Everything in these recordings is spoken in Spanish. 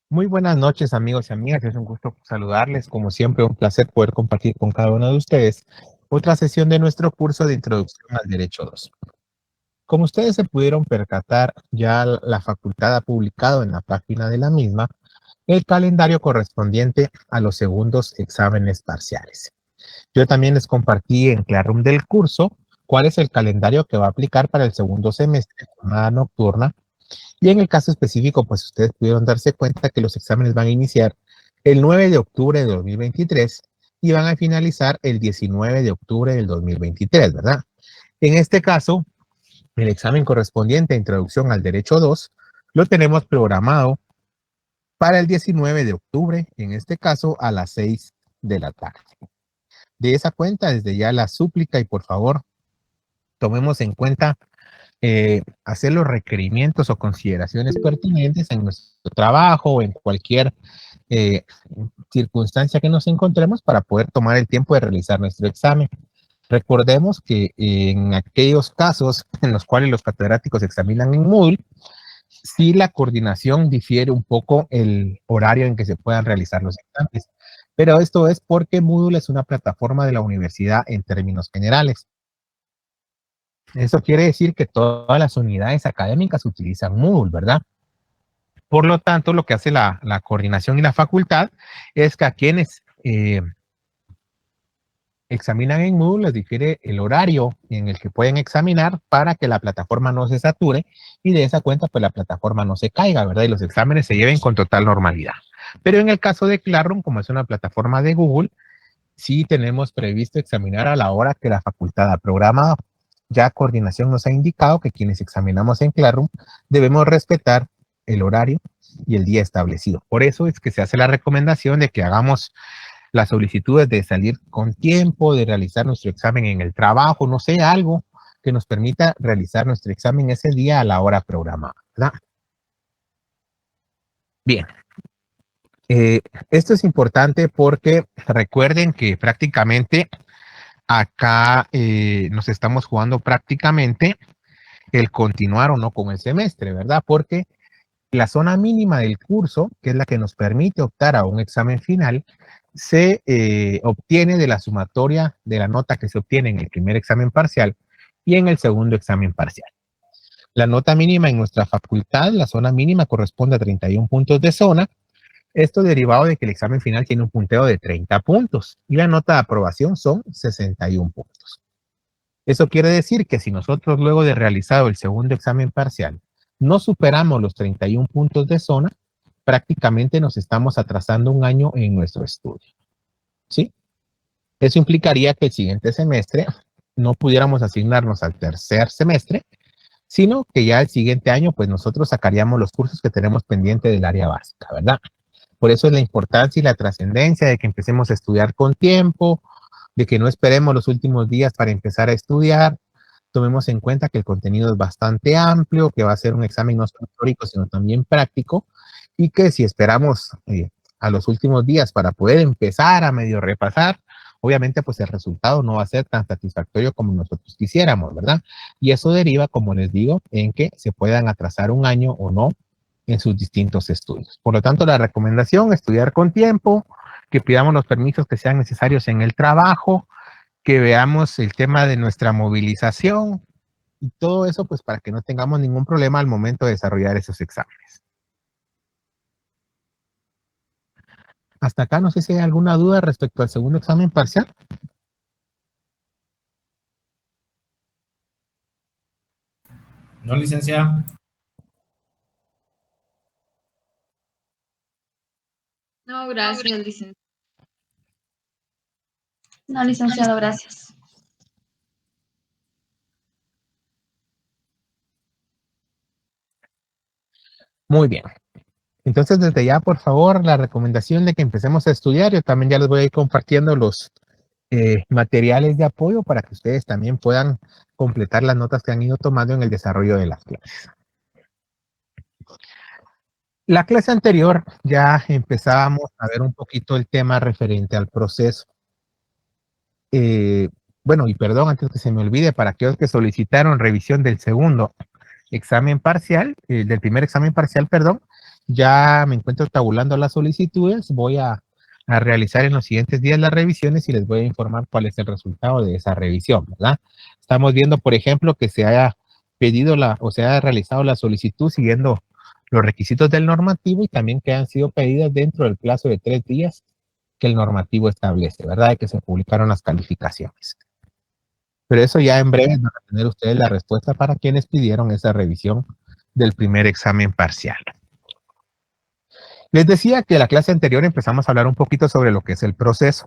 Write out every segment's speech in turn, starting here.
Muy buenas noches, amigos y amigas. Es un gusto saludarles. Como siempre, un placer poder compartir con cada uno de ustedes otra sesión de nuestro curso de Introducción al Derecho 2. Como ustedes se pudieron percatar, ya la facultad ha publicado en la página de la misma el calendario correspondiente a los segundos exámenes parciales. Yo también les compartí en Classroom del curso cuál es el calendario que va a aplicar para el segundo semestre, jornada nocturna, y en el caso específico, pues ustedes pudieron darse cuenta que los exámenes van a iniciar el 9 de octubre de 2023 y van a finalizar el 19 de octubre del 2023, ¿verdad? En este caso, el examen correspondiente a Introducción al Derecho 2 lo tenemos programado para el 19 de octubre, en este caso a las 6 de la tarde. De esa cuenta, desde ya la súplica y por favor, tomemos en cuenta hacer los requerimientos o consideraciones pertinentes en nuestro trabajo o en cualquier eh, circunstancia que nos encontremos para poder tomar el tiempo de realizar nuestro examen. Recordemos que en aquellos casos en los cuales los catedráticos examinan en Moodle, sí la coordinación difiere un poco el horario en que se puedan realizar los exámenes, pero esto es porque Moodle es una plataforma de la universidad en términos generales. Eso quiere decir que todas las unidades académicas utilizan Moodle, ¿verdad? Por lo tanto, lo que hace la coordinación y la facultad es que a quienes examinan en Moodle les difiere el horario en el que pueden examinar para que la plataforma no se sature y de esa cuenta pues la plataforma no se caiga, ¿verdad? Y los exámenes se lleven con total normalidad. Pero en el caso de Classroom, como es una plataforma de Google, sí tenemos previsto examinar a la hora que la facultad ha programado. Ya coordinación nos ha indicado que quienes examinamos en Classroom debemos respetar el horario y el día establecido. Por eso es que se hace la recomendación de que hagamos las solicitudes de salir con tiempo, de realizar nuestro examen en el trabajo, no sé, algo que nos permita realizar nuestro examen ese día a la hora programada, ¿verdad? Bien, eh, esto es importante porque recuerden que prácticamente acá nos estamos jugando prácticamente el continuar o no con el semestre, ¿verdad? Porque la zona mínima del curso, que es la que nos permite optar a un examen final, se obtiene de la sumatoria de la nota que se obtiene en el primer examen parcial y en el segundo examen parcial. La nota mínima en nuestra facultad, la zona mínima corresponde a 31 puntos de zona. Esto derivado de que el examen final tiene un punteo de 30 puntos y la nota de aprobación son 61 puntos. Eso quiere decir que si nosotros luego de realizado el segundo examen parcial no superamos los 31 puntos de zona, prácticamente nos estamos atrasando un año en nuestro estudio. ¿Sí? Eso implicaría que el siguiente semestre no pudiéramos asignarnos al tercer semestre, sino que ya el siguiente año, pues nosotros sacaríamos los cursos que tenemos pendiente del área básica, ¿verdad? Por eso es la importancia y la trascendencia de que empecemos a estudiar con tiempo, de que no esperemos los últimos días para empezar a estudiar. Tomemos en cuenta que el contenido es bastante amplio, que va a ser un examen no solo teórico, sino también práctico, y que si esperamos a los últimos días para poder empezar a medio repasar, obviamente pues el resultado no va a ser tan satisfactorio como nosotros quisiéramos, ¿verdad? Y eso deriva, como les digo, en que se puedan atrasar un año o no en sus distintos estudios. Por lo tanto, la recomendación, estudiar con tiempo, que pidamos los permisos que sean necesarios en el trabajo, que veamos el tema de nuestra movilización y todo eso, pues para que no tengamos ningún problema al momento de desarrollar esos exámenes. Hasta acá, no sé si hay alguna duda respecto al segundo examen parcial. No, licenciada. No, gracias, licenciado. No, licenciado, gracias. Muy bien. Entonces, desde ya, por favor, la recomendación de que empecemos a estudiar. Yo también ya les voy a ir compartiendo los materiales de apoyo para que ustedes también puedan completar las notas que han ido tomando en el desarrollo de las clases. La clase anterior ya empezábamos a ver un poquito el tema referente al proceso. Bueno, y perdón, antes que se me olvide, para aquellos que solicitaron revisión del segundo examen parcial, del primer examen parcial, perdón, ya me encuentro tabulando las solicitudes, voy a realizar en los siguientes días las revisiones y les voy a informar cuál es el resultado de esa revisión, ¿verdad? Estamos viendo, por ejemplo, que se haya pedido o se haya realizado la solicitud siguiendo los requisitos del normativo y también que han sido pedidas dentro del plazo de 3 días que el normativo establece, ¿verdad? De que se publicaron las calificaciones. Pero eso ya en breve van a tener ustedes la respuesta para quienes pidieron esa revisión del primer examen parcial. Les decía que la clase anterior empezamos a hablar un poquito sobre lo que es el proceso.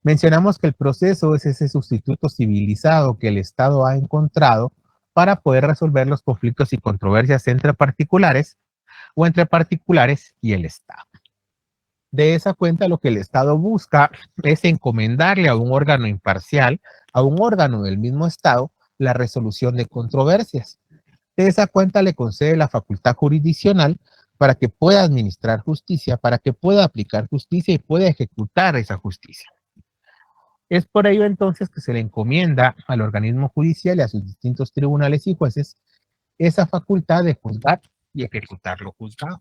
Mencionamos que el proceso es ese sustituto civilizado que el Estado ha encontrado para poder resolver los conflictos y controversias entre particulares o entre particulares y el Estado. De esa cuenta, lo que el Estado busca es encomendarle a un órgano imparcial, a un órgano del mismo Estado, la resolución de controversias. De esa cuenta le concede la facultad jurisdiccional para que pueda administrar justicia, para que pueda aplicar justicia y pueda ejecutar esa justicia. Es por ello entonces que se le encomienda al organismo judicial y a sus distintos tribunales y jueces esa facultad de juzgar y ejecutar lo juzgado.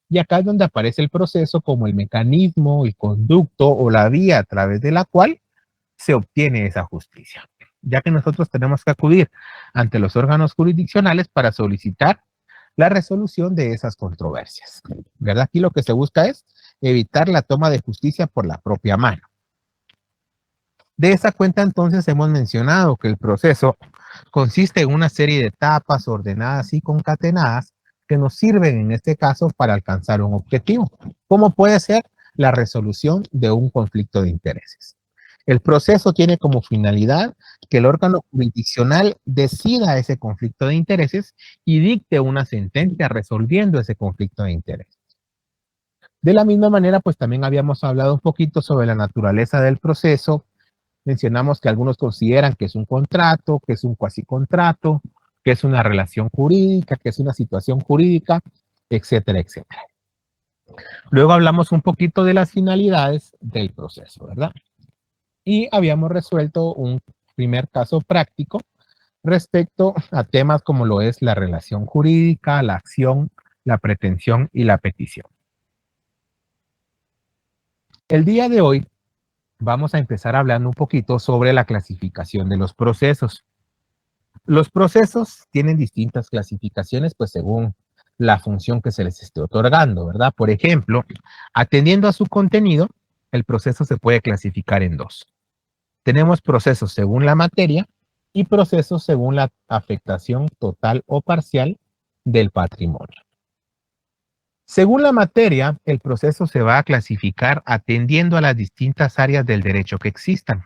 Y acá es donde aparece el proceso como el mecanismo, el conducto o la vía a través de la cual se obtiene esa justicia, ya que nosotros tenemos que acudir ante los órganos jurisdiccionales para solicitar la resolución de esas controversias, ¿verdad? Aquí lo que se busca es evitar la toma de justicia por la propia mano. De esa cuenta entonces hemos mencionado que el proceso consiste en una serie de etapas ordenadas y concatenadas que nos sirven en este caso para alcanzar un objetivo, como puede ser la resolución de un conflicto de intereses. El proceso tiene como finalidad que el órgano jurisdiccional decida ese conflicto de intereses y dicte una sentencia resolviendo ese conflicto de intereses. De la misma manera, pues también habíamos hablado un poquito sobre la naturaleza del proceso. Mencionamos que algunos consideran que es un contrato, que es un cuasicontrato, que es una relación jurídica, que es una situación jurídica, etcétera, etcétera. Luego hablamos un poquito de las finalidades del proceso, ¿verdad? Y habíamos resuelto un primer caso práctico respecto a temas como lo es la relación jurídica, la acción, la pretensión y la petición. El día de hoy vamos a empezar hablando un poquito sobre la clasificación de los procesos. Los procesos tienen distintas clasificaciones, pues según la función que se les esté otorgando, ¿verdad? Por ejemplo, atendiendo a su contenido, el proceso se puede clasificar en dos. Tenemos procesos según la materia y procesos según la afectación total o parcial del patrimonio. Según la materia, el proceso se va a clasificar atendiendo a las distintas áreas del derecho que existan.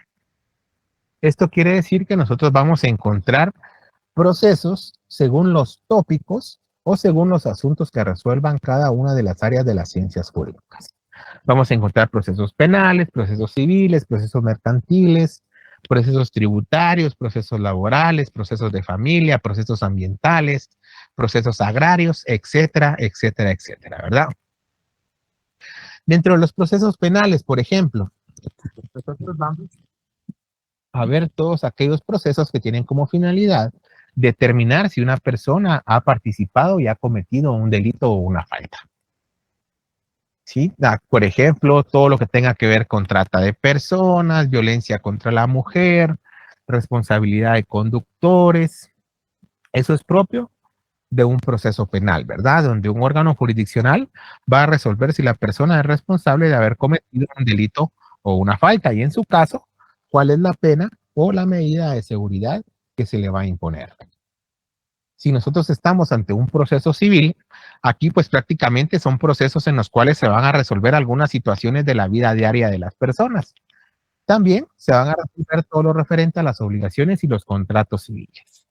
Esto quiere decir que nosotros vamos a encontrar procesos según los tópicos o según los asuntos que resuelvan cada una de las áreas de las ciencias jurídicas. Vamos a encontrar procesos penales, procesos civiles, procesos mercantiles, procesos tributarios, procesos laborales, procesos de familia, procesos ambientales, procesos agrarios, etcétera, etcétera, etcétera, ¿verdad? Dentro de los procesos penales, por ejemplo, nosotros vamos a ver todos aquellos procesos que tienen como finalidad determinar si una persona ha participado y ha cometido un delito o una falta. ¿Sí? Por ejemplo, todo lo que tenga que ver con trata de personas, violencia contra la mujer, responsabilidad de conductores. Eso es propio de un proceso penal, ¿verdad? Donde un órgano jurisdiccional va a resolver si la persona es responsable de haber cometido un delito o una falta y en su caso, cuál es la pena o la medida de seguridad que se le va a imponer. Si nosotros estamos ante un proceso civil, aquí pues prácticamente son procesos en los cuales se van a resolver algunas situaciones de la vida diaria de las personas. También se van a resolver todo lo referente a las obligaciones y los contratos civiles.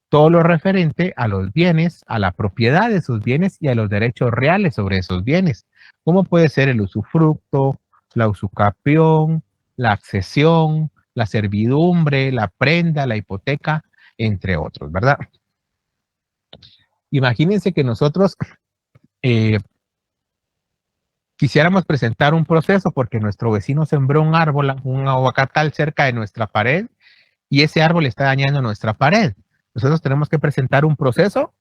Todo lo referente a los bienes, a la propiedad de esos bienes y a los derechos reales sobre esos bienes, como puede ser el usufructo, la usucapión, la accesión, la servidumbre, la prenda, la hipoteca, entre otros, ¿verdad? Imagínense que nosotros quisiéramos presentar un proceso porque nuestro vecino sembró un árbol, un aguacatal cerca de nuestra pared y ese árbol está dañando nuestra pared. Nosotros tenemos que presentar un proceso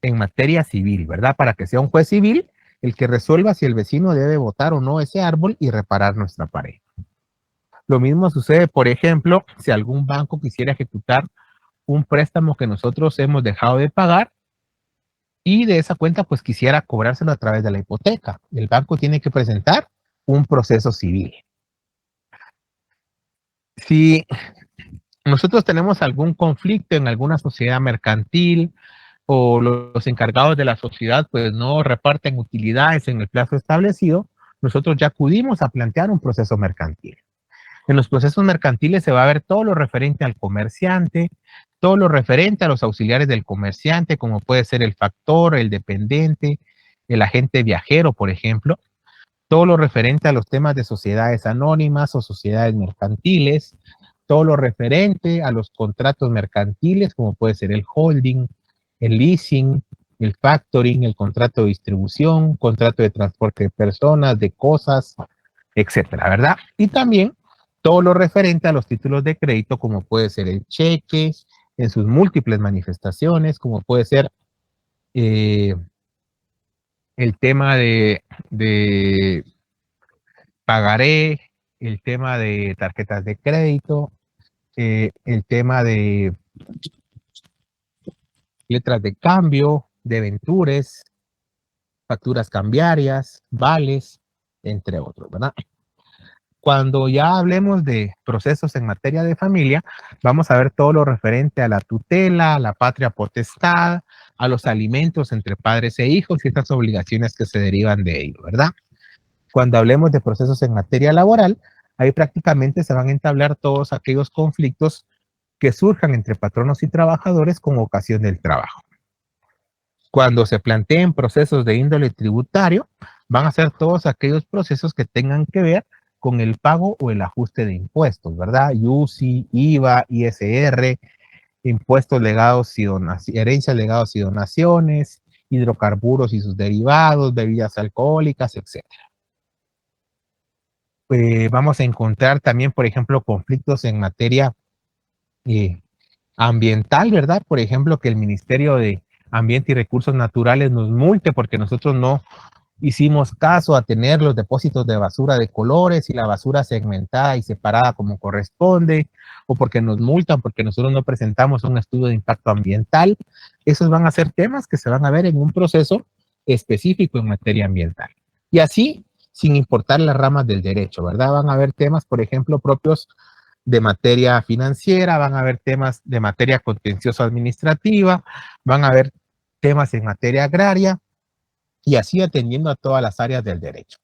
en materia civil, ¿verdad? Para que sea un juez civil el que resuelva si el vecino debe botar o no ese árbol y reparar nuestra pared. Lo mismo sucede, por ejemplo, si algún banco quisiera ejecutar un préstamo que nosotros hemos dejado de pagar y de esa cuenta pues quisiera cobrárselo a través de la hipoteca. El banco tiene que presentar un proceso civil. Si nosotros tenemos algún conflicto en alguna sociedad mercantil o los encargados de la sociedad pues no reparten utilidades en el plazo establecido, nosotros ya acudimos a plantear un proceso mercantil. En los procesos mercantiles se va a ver todo lo referente al comerciante, todo lo referente a los auxiliares del comerciante, como puede ser el factor, el dependiente, el agente viajero, por ejemplo, todo lo referente a los temas de sociedades anónimas o sociedades mercantiles, todo lo referente a los contratos mercantiles, como puede ser el holding, el leasing, el factoring, el contrato de distribución, contrato de transporte de personas, de cosas, etcétera, ¿verdad? Y también todo lo referente a los títulos de crédito, como puede ser el cheque, en sus múltiples manifestaciones, como puede ser el tema de pagaré, el tema de tarjetas de crédito, el tema de letras de cambio, debentures, facturas cambiarias, vales, entre otros, ¿verdad? Cuando ya hablemos de procesos en materia de familia, vamos a ver todo lo referente a la tutela, a la patria potestad, a los alimentos entre padres e hijos y estas obligaciones que se derivan de ello, ¿verdad? Cuando hablemos de procesos en materia laboral, ahí prácticamente se van a entablar todos aquellos conflictos que surjan entre patronos y trabajadores con ocasión del trabajo. Cuando se planteen procesos de índole tributario, van a ser todos aquellos procesos que tengan que ver con el pago o el ajuste de impuestos, ¿verdad? IUCI, IVA, ISR, impuestos legados y herencias, legados y donaciones, hidrocarburos y sus derivados, bebidas alcohólicas, etc. Vamos a encontrar también, por ejemplo, conflictos en materia ambiental, ¿verdad? Por ejemplo, que el Ministerio de Ambiente y Recursos Naturales nos multe porque nosotros no hicimos caso a tener los depósitos de basura de colores y la basura segmentada y separada como corresponde, o porque nos multan porque nosotros no presentamos un estudio de impacto ambiental. Esos van a ser temas que se van a ver en un proceso específico en materia ambiental. Y así, sin importar las ramas del derecho, ¿verdad? Van a haber temas, por ejemplo, propios de materia financiera, van a haber temas de materia contencioso administrativa, van a haber temas en materia agraria, y así atendiendo a todas las áreas del derecho.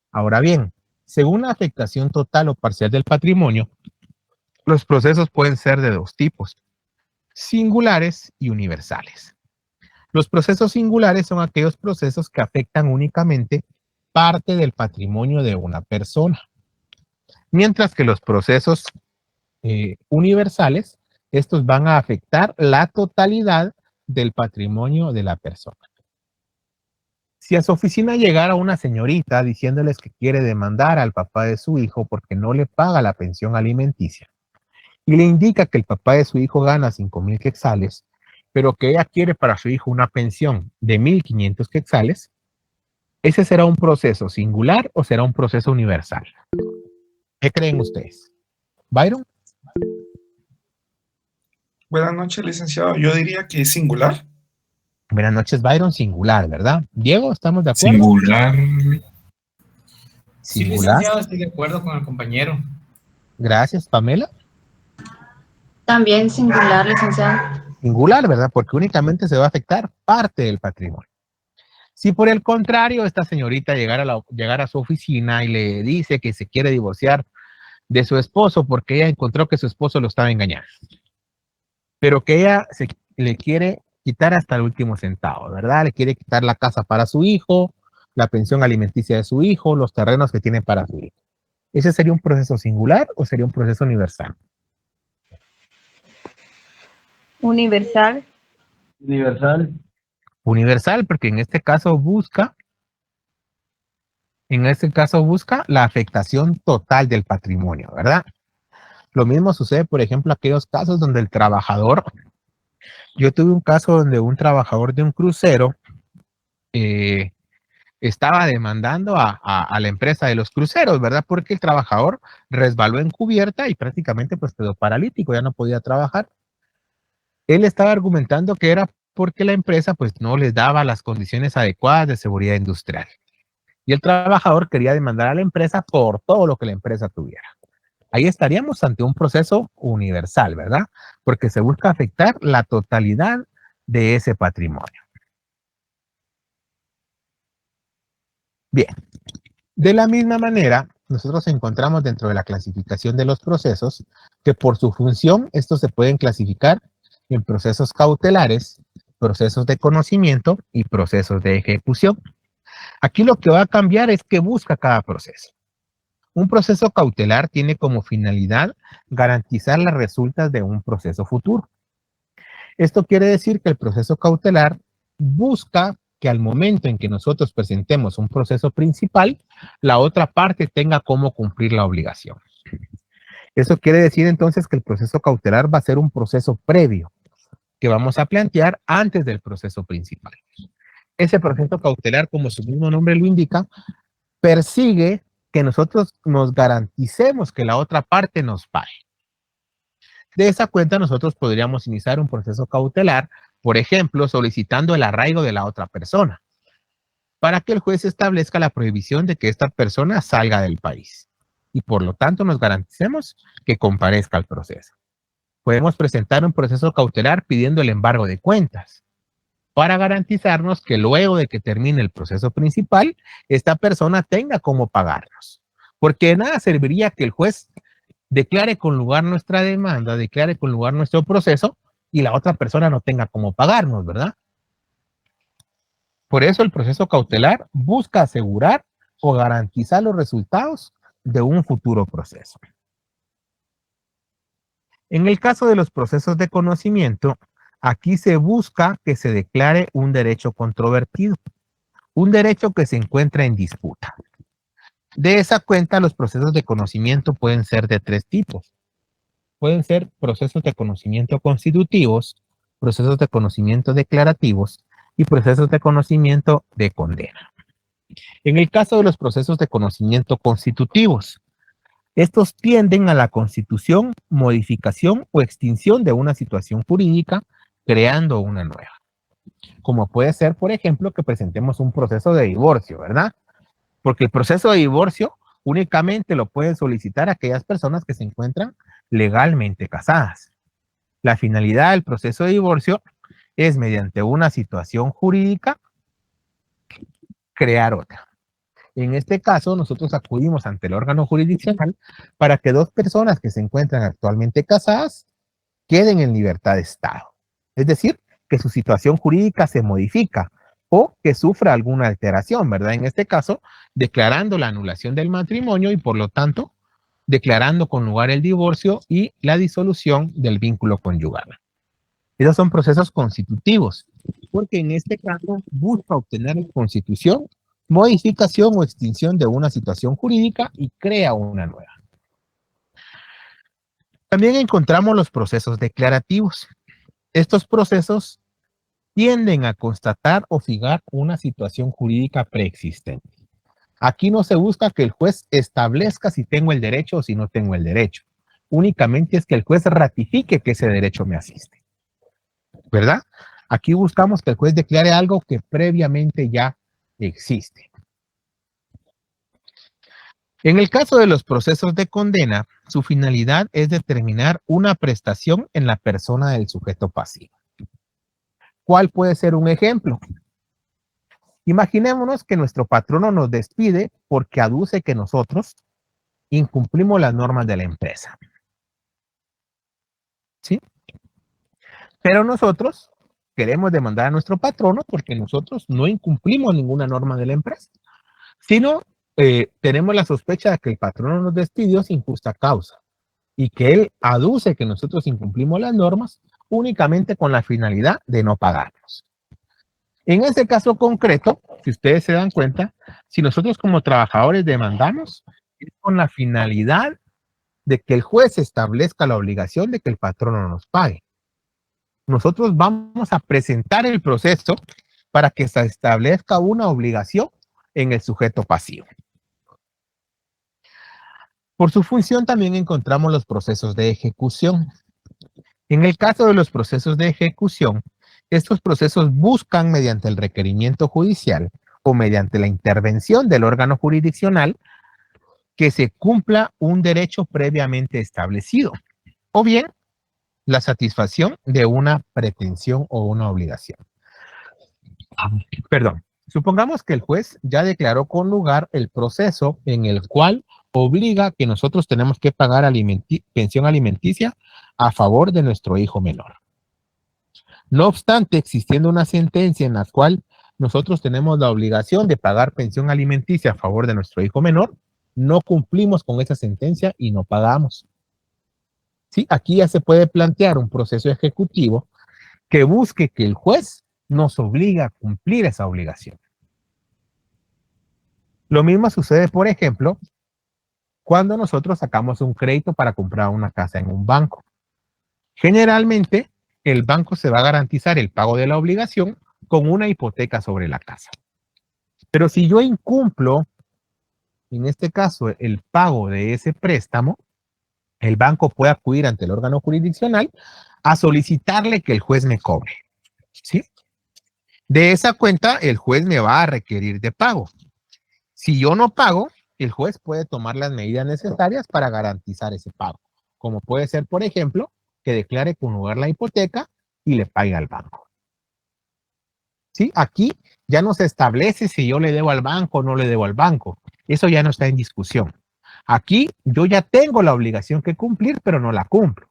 Ahora bien, según la afectación total o parcial del patrimonio, los procesos pueden ser de dos tipos, singulares y universales. Los procesos singulares son aquellos procesos que afectan únicamente parte del patrimonio de una persona, mientras que los procesos universales, estos van a afectar la totalidad del patrimonio de la persona. Si a su oficina llegara una señorita diciéndoles que quiere demandar al papá de su hijo porque no le paga la pensión alimenticia y le indica que el papá de su hijo gana 5,000 quetzales, pero que ella quiere para su hijo una pensión de 1,500 quetzales, ¿ese será un proceso singular o será un proceso universal? ¿Qué creen ustedes? ¿Byron? Buenas noches, licenciado. Yo diría que es singular. Buenas noches, Byron, singular, ¿verdad? Diego, ¿estamos de acuerdo? Singular. Sí, Singular. licenciado, estoy de acuerdo con el compañero. Gracias, Pamela. También singular, licenciado. Singular, ¿verdad? Porque únicamente se va a afectar parte del patrimonio. Si por el contrario esta señorita llegara a su oficina y le dice que se quiere divorciar de su esposo porque ella encontró que su esposo lo estaba engañando, pero que ella le quiere quitar hasta el último centavo, ¿verdad? Le quiere quitar la casa para su hijo, la pensión alimenticia de su hijo, los terrenos que tiene para su hijo. ¿Ese sería un proceso singular o sería un proceso universal? Universal. Universal. Universal, porque en este caso busca la afectación total del patrimonio, ¿verdad? Lo mismo sucede, por ejemplo, aquellos casos donde el trabajador Yo tuve un caso donde un trabajador de un crucero estaba demandando a la empresa de los cruceros, ¿verdad? Porque el trabajador resbaló en cubierta y prácticamente pues quedó paralítico, ya no podía trabajar. Él estaba argumentando que era porque la empresa pues no les daba las condiciones adecuadas de seguridad industrial. Y el trabajador quería demandar a la empresa por todo lo que la empresa tuviera. Ahí estaríamos ante un proceso universal, ¿verdad? Porque se busca afectar la totalidad de ese patrimonio. Bien, de la misma manera, nosotros encontramos dentro de la clasificación de los procesos que por su función estos se pueden clasificar en procesos cautelares, procesos de conocimiento y procesos de ejecución. Aquí lo que va a cambiar es qué busca cada proceso. Un proceso cautelar tiene como finalidad garantizar las resultas de un proceso futuro. Esto quiere decir que el proceso cautelar busca que al momento en que nosotros presentemos un proceso principal, la otra parte tenga cómo cumplir la obligación. Eso quiere decir entonces que el proceso cautelar va a ser un proceso previo que vamos a plantear antes del proceso principal. Ese proceso cautelar, como su mismo nombre lo indica, persigue que nosotros nos garanticemos que la otra parte nos pague. De esa cuenta nosotros podríamos iniciar un proceso cautelar, por ejemplo, solicitando el arraigo de la otra persona, para que el juez establezca la prohibición de que esta persona salga del país y por lo tanto nos garanticemos que comparezca al proceso. Podemos presentar un proceso cautelar pidiendo el embargo de cuentas para garantizarnos que luego de que termine el proceso principal, esta persona tenga cómo pagarnos. Porque de nada serviría que el juez declare con lugar nuestra demanda, declare con lugar nuestro proceso y la otra persona no tenga cómo pagarnos, ¿verdad? Por eso el proceso cautelar busca asegurar o garantizar los resultados de un futuro proceso. En el caso de los procesos de conocimiento, aquí se busca que se declare un derecho controvertido, un derecho que se encuentra en disputa. De esa cuenta, los procesos de conocimiento pueden ser de tres tipos. Pueden ser procesos de conocimiento constitutivos, procesos de conocimiento declarativos y procesos de conocimiento de condena. En el caso de los procesos de conocimiento constitutivos, estos tienden a la constitución, modificación o extinción de una situación jurídica, creando una nueva. Como puede ser, por ejemplo, que presentemos un proceso de divorcio, ¿verdad? Porque el proceso de divorcio únicamente lo pueden solicitar aquellas personas que se encuentran legalmente casadas. La finalidad del proceso de divorcio es, mediante una situación jurídica, crear otra. En este caso, nosotros acudimos ante el órgano jurisdiccional para que dos personas que se encuentran actualmente casadas queden en libertad de estado. Es decir, que su situación jurídica se modifica o que sufra alguna alteración, ¿verdad? En este caso, declarando la anulación del matrimonio y por lo tanto, declarando con lugar el divorcio y la disolución del vínculo conyugal. Esos son procesos constitutivos, porque en este caso busca obtener en constitución, modificación o extinción de una situación jurídica y crea una nueva. También encontramos los procesos declarativos. Estos procesos tienden a constatar o fijar una situación jurídica preexistente. Aquí no se busca que el juez establezca si tengo el derecho o si no tengo el derecho. Únicamente es que el juez ratifique que ese derecho me asiste. ¿Verdad? Aquí buscamos que el juez declare algo que previamente ya existe. En el caso de los procesos de condena, su finalidad es determinar una prestación en la persona del sujeto pasivo. ¿Cuál puede ser un ejemplo? Imaginémonos que nuestro patrono nos despide porque aduce que nosotros incumplimos las normas de la empresa. ¿Sí? Pero nosotros queremos demandar a nuestro patrono porque nosotros no incumplimos ninguna norma de la empresa, sino tenemos la sospecha de que el patrono nos despidió sin justa causa y que él aduce que nosotros incumplimos las normas únicamente con la finalidad de no pagarnos. En este caso concreto, si ustedes se dan cuenta, si nosotros como trabajadores demandamos, es con la finalidad de que el juez establezca la obligación de que el patrono nos pague. nosotros vamos a presentar el proceso para que se establezca una obligación en el sujeto pasivo. Por su función también encontramos los procesos de ejecución. En el caso de los procesos de ejecución, estos procesos buscan mediante el requerimiento judicial o mediante la intervención del órgano jurisdiccional que se cumpla un derecho previamente establecido o bien la satisfacción de una pretensión o una obligación. Perdón. Supongamos que el juez ya declaró con lugar el proceso en el cual obliga que nosotros tenemos que pagar pensión alimenticia a favor de nuestro hijo menor. No obstante, existiendo una sentencia en la cual nosotros tenemos la obligación de pagar pensión alimenticia a favor de nuestro hijo menor, no cumplimos con esa sentencia y no pagamos. ¿Sí? Aquí ya se puede plantear un proceso ejecutivo que busque que el juez nos obligue a cumplir esa obligación. Lo mismo sucede, por ejemplo, cuando nosotros sacamos un crédito para comprar una casa en un banco. Generalmente, el banco se va a garantizar el pago de la obligación con una hipoteca sobre la casa. Pero si yo incumplo, en este caso, el pago de ese préstamo, el banco puede acudir ante el órgano jurisdiccional a solicitarle que el juez me cobre. ¿Sí? De esa cuenta, el juez me va a requerir de pago. Si yo no pago, el juez puede tomar las medidas necesarias para garantizar ese pago, como puede ser, por ejemplo, que declare con lugar la hipoteca y le pague al banco. ¿Sí? Aquí ya no se establece si yo le debo al banco o no le debo al banco. Eso ya no está en discusión. Aquí yo ya tengo la obligación que cumplir, pero no la cumplo.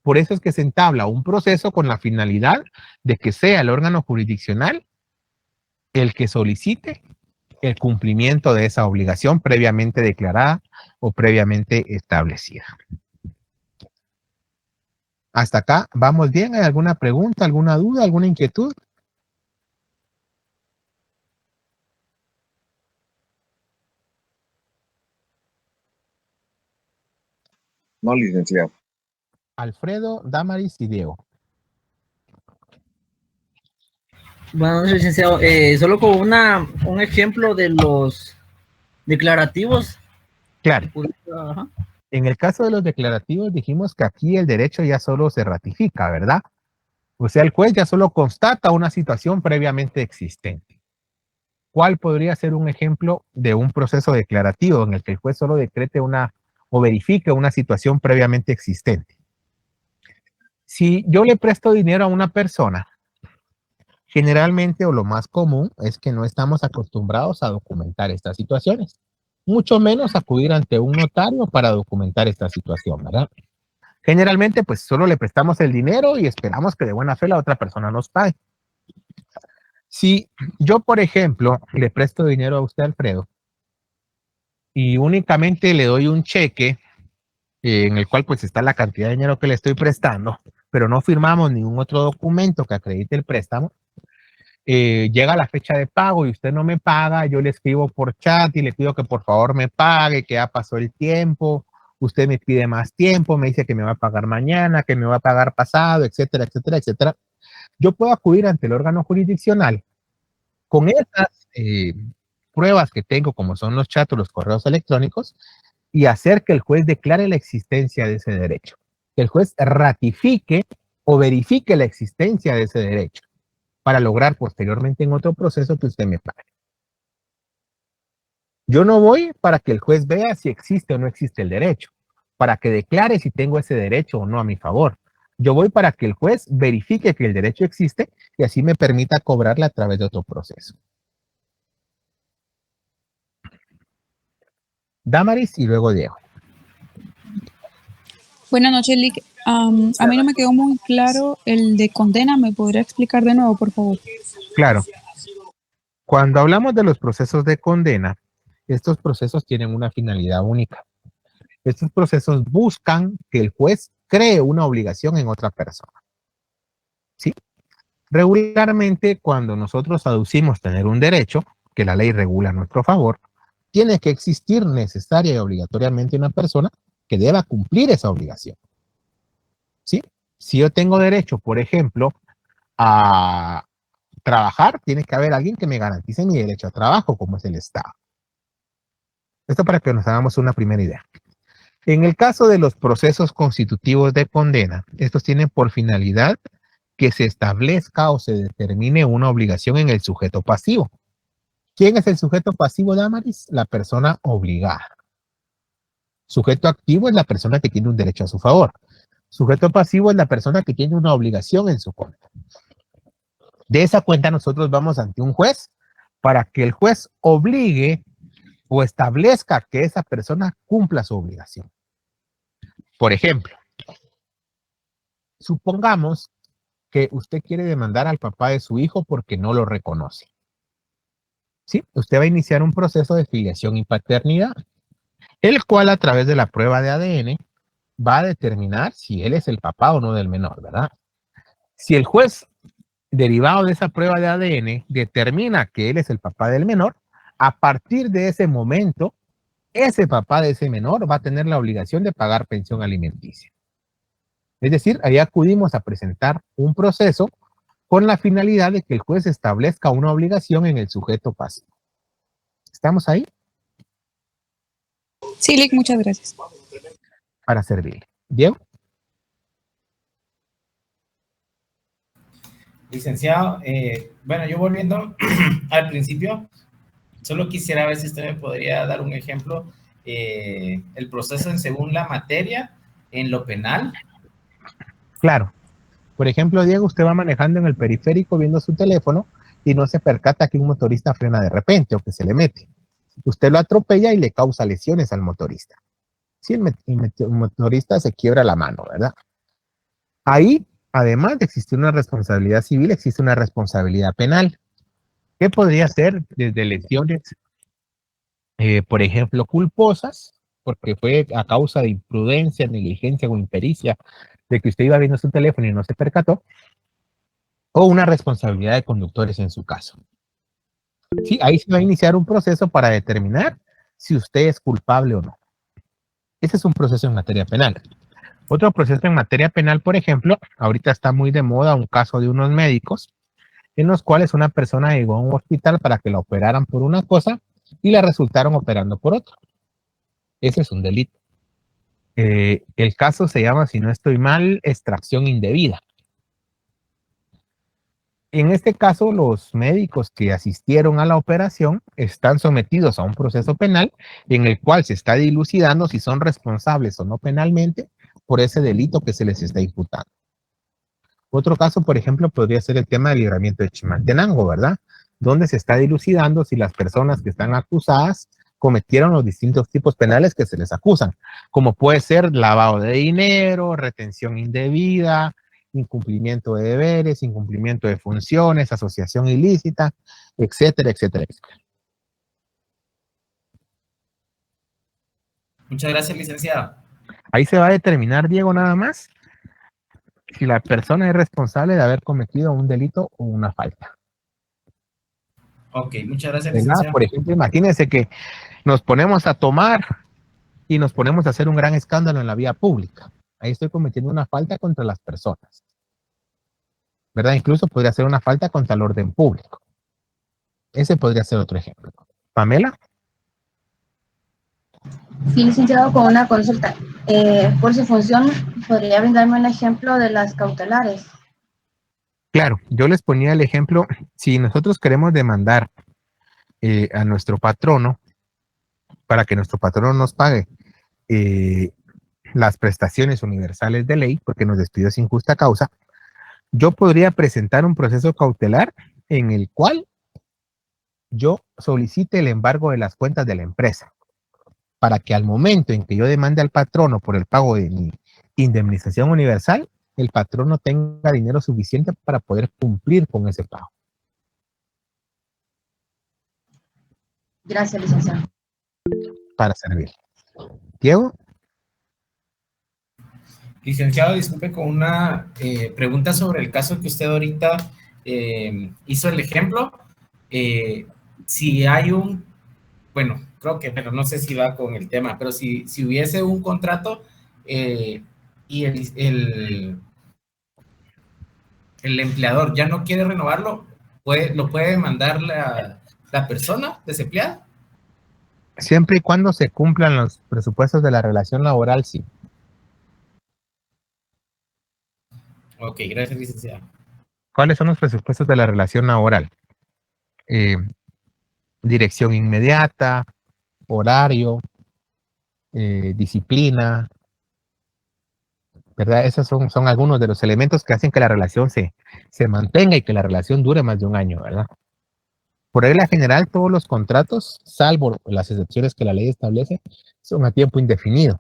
Por eso es que se entabla un proceso con la finalidad de que sea el órgano jurisdiccional el que solicite el cumplimiento de esa obligación previamente declarada o previamente establecida. Hasta acá, ¿vamos bien? ¿Hay alguna pregunta, alguna duda, alguna inquietud? No, licenciado. Alfredo, Damaris y Diego. Bueno, licenciado, solo con un ejemplo de los declarativos. Claro. Ajá. En el caso de los declarativos dijimos que aquí el derecho ya solo se ratifica, ¿verdad? O sea, el juez ya solo constata una situación previamente existente. ¿Cuál podría ser un ejemplo de un proceso declarativo en el que el juez solo decrete o verifique una situación previamente existente? Si yo le presto dinero a una persona, generalmente o lo más común es que no estamos acostumbrados a documentar estas situaciones, mucho menos acudir ante un notario para documentar esta situación, ¿verdad? Generalmente, pues solo le prestamos el dinero y esperamos que de buena fe la otra persona nos pague. Si yo, por ejemplo, le presto dinero a usted, Alfredo, y únicamente le doy un cheque en el cual pues está la cantidad de dinero que le estoy prestando, pero no firmamos ningún otro documento que acredite el préstamo, llega la fecha de pago y usted no me paga, yo le escribo por chat y le pido que por favor me pague, que ya pasó el tiempo, usted me pide más tiempo, me dice que me va a pagar mañana, que me va a pagar pasado, etcétera, etcétera, etcétera. Yo puedo acudir ante el órgano jurisdiccional con esas pruebas que tengo, como son los chats o los correos electrónicos, y hacer que el juez declare la existencia de ese derecho, que el juez ratifique o verifique la existencia de ese derecho, para lograr posteriormente en otro proceso que usted me pague. Yo no voy para que el juez vea si existe o no existe el derecho, para que declare si tengo ese derecho o no a mi favor. Yo voy para que el juez verifique que el derecho existe y así me permita cobrarle a través de otro proceso. Damaris y luego Diego. Buenas noches, Lick. A mí no me quedó muy claro el de condena. ¿Me podría explicar de nuevo, por favor? Claro. Cuando hablamos de los procesos de condena, estos procesos tienen una finalidad única. Estos procesos buscan que el juez cree una obligación en otra persona. ¿Sí? Regularmente, cuando nosotros aducimos tener un derecho, que la ley regula a nuestro favor, tiene que existir necesaria y obligatoriamente una persona que deba cumplir esa obligación. ¿Sí? Si yo tengo derecho, por ejemplo, a trabajar, tiene que haber alguien que me garantice mi derecho a trabajo, como es el Estado. Esto para que nos hagamos una primera idea. En el caso de los procesos constitutivos de condena, estos tienen por finalidad que se establezca o se determine una obligación en el sujeto pasivo. ¿Quién es el sujeto pasivo, Damaris? La persona obligada. Sujeto activo es la persona que tiene un derecho a su favor. Sujeto pasivo es la persona que tiene una obligación en su contra. De esa cuenta nosotros vamos ante un juez para que el juez obligue o establezca que esa persona cumpla su obligación. Por ejemplo, supongamos que usted quiere demandar al papá de su hijo porque no lo reconoce. ¿Sí? Usted va a iniciar un proceso de filiación y paternidad, el cual a través de la prueba de ADN va a determinar si él es el papá o no del menor, ¿verdad? Si el juez, derivado de esa prueba de ADN, determina que él es el papá del menor, a partir de ese momento, ese papá de ese menor va a tener la obligación de pagar pensión alimenticia. Es decir, ahí acudimos a presentar un proceso con la finalidad de que el juez establezca una obligación en el sujeto pasivo. ¿Estamos ahí? Sí, Lick, muchas gracias. Para servir. Diego. Licenciado, bueno, yo volviendo al principio, solo quisiera ver si usted me podría dar un ejemplo, el proceso en según la materia, en lo penal. Claro. Por ejemplo, Diego, usted va manejando en el periférico viendo su teléfono y no se percata que un motorista frena de repente o que se le mete. Usted lo atropella y le causa lesiones al motorista. Sí, el motorista se quiebra la mano, ¿verdad? Ahí, además de existir una responsabilidad civil, existe una responsabilidad penal. ¿Qué podría ser desde lesiones, por ejemplo, culposas, porque fue a causa de imprudencia, negligencia o impericia, de que usted iba viendo su teléfono y no se percató, o una responsabilidad de conductores en su caso? Sí, ahí se va a iniciar un proceso para determinar si usted es culpable o no. Ese es un proceso en materia penal. Otro proceso en materia penal, por ejemplo, ahorita está muy de moda un caso de unos médicos en los cuales una persona llegó a un hospital para que la operaran por una cosa y la resultaron operando por otra. Ese es un delito. El caso se llama, si no estoy mal, extracción indebida. En este caso, los médicos que asistieron a la operación están sometidos a un proceso penal en el cual se está dilucidando si son responsables o no penalmente por ese delito que se les está imputando. Otro caso, por ejemplo, podría ser el tema del libramiento de Chimaltenango, ¿verdad? Donde se está dilucidando si las personas que están acusadas cometieron los distintos tipos penales que se les acusan, como puede ser lavado de dinero, retención indebida, incumplimiento de deberes, incumplimiento de funciones, asociación ilícita, etcétera, etcétera, etcétera. Muchas gracias, licenciado. Ahí se va a determinar, Diego, nada más, si la persona es responsable de haber cometido un delito o una falta. Ok, muchas gracias, ¿Verdad? licenciado. Por ejemplo, imagínense que nos ponemos a tomar y nos ponemos a hacer un gran escándalo en la vía pública. Ahí estoy cometiendo una falta contra las personas, ¿verdad? Incluso podría ser una falta contra el orden público. Ese podría ser otro ejemplo. Pamela. Sí, licenciado, con una consulta. Por su función, ¿podría brindarme un ejemplo de las cautelares? Claro, yo les ponía el ejemplo, si nosotros queremos demandar a nuestro patrono para que nuestro patrono nos pague las prestaciones universales de ley, porque nos despidió sin justa causa, yo podría presentar un proceso cautelar en el cual yo solicite el embargo de las cuentas de la empresa, para que al momento en que yo demande al patrono por el pago de mi indemnización universal, el patrono tenga dinero suficiente para poder cumplir con ese pago. Gracias, licenciado. Para servir. Diego. Licenciado, disculpe con una pregunta sobre el caso que usted ahorita hizo el ejemplo. Si hay un, bueno, creo que, pero no sé si va con el tema, pero si hubiese un contrato y el el empleador ya no quiere renovarlo, lo puede demandar la persona desempleada. Siempre y cuando se cumplan los presupuestos de la relación laboral, sí. Ok, gracias, licenciado. ¿Cuáles son los presupuestos de la relación laboral? Dirección inmediata, horario, disciplina, ¿verdad? Esos son algunos de los elementos que hacen que la relación se mantenga y que la relación dure más de un año, ¿verdad? Por regla general, todos los contratos, salvo las excepciones que la ley establece, son a tiempo indefinido,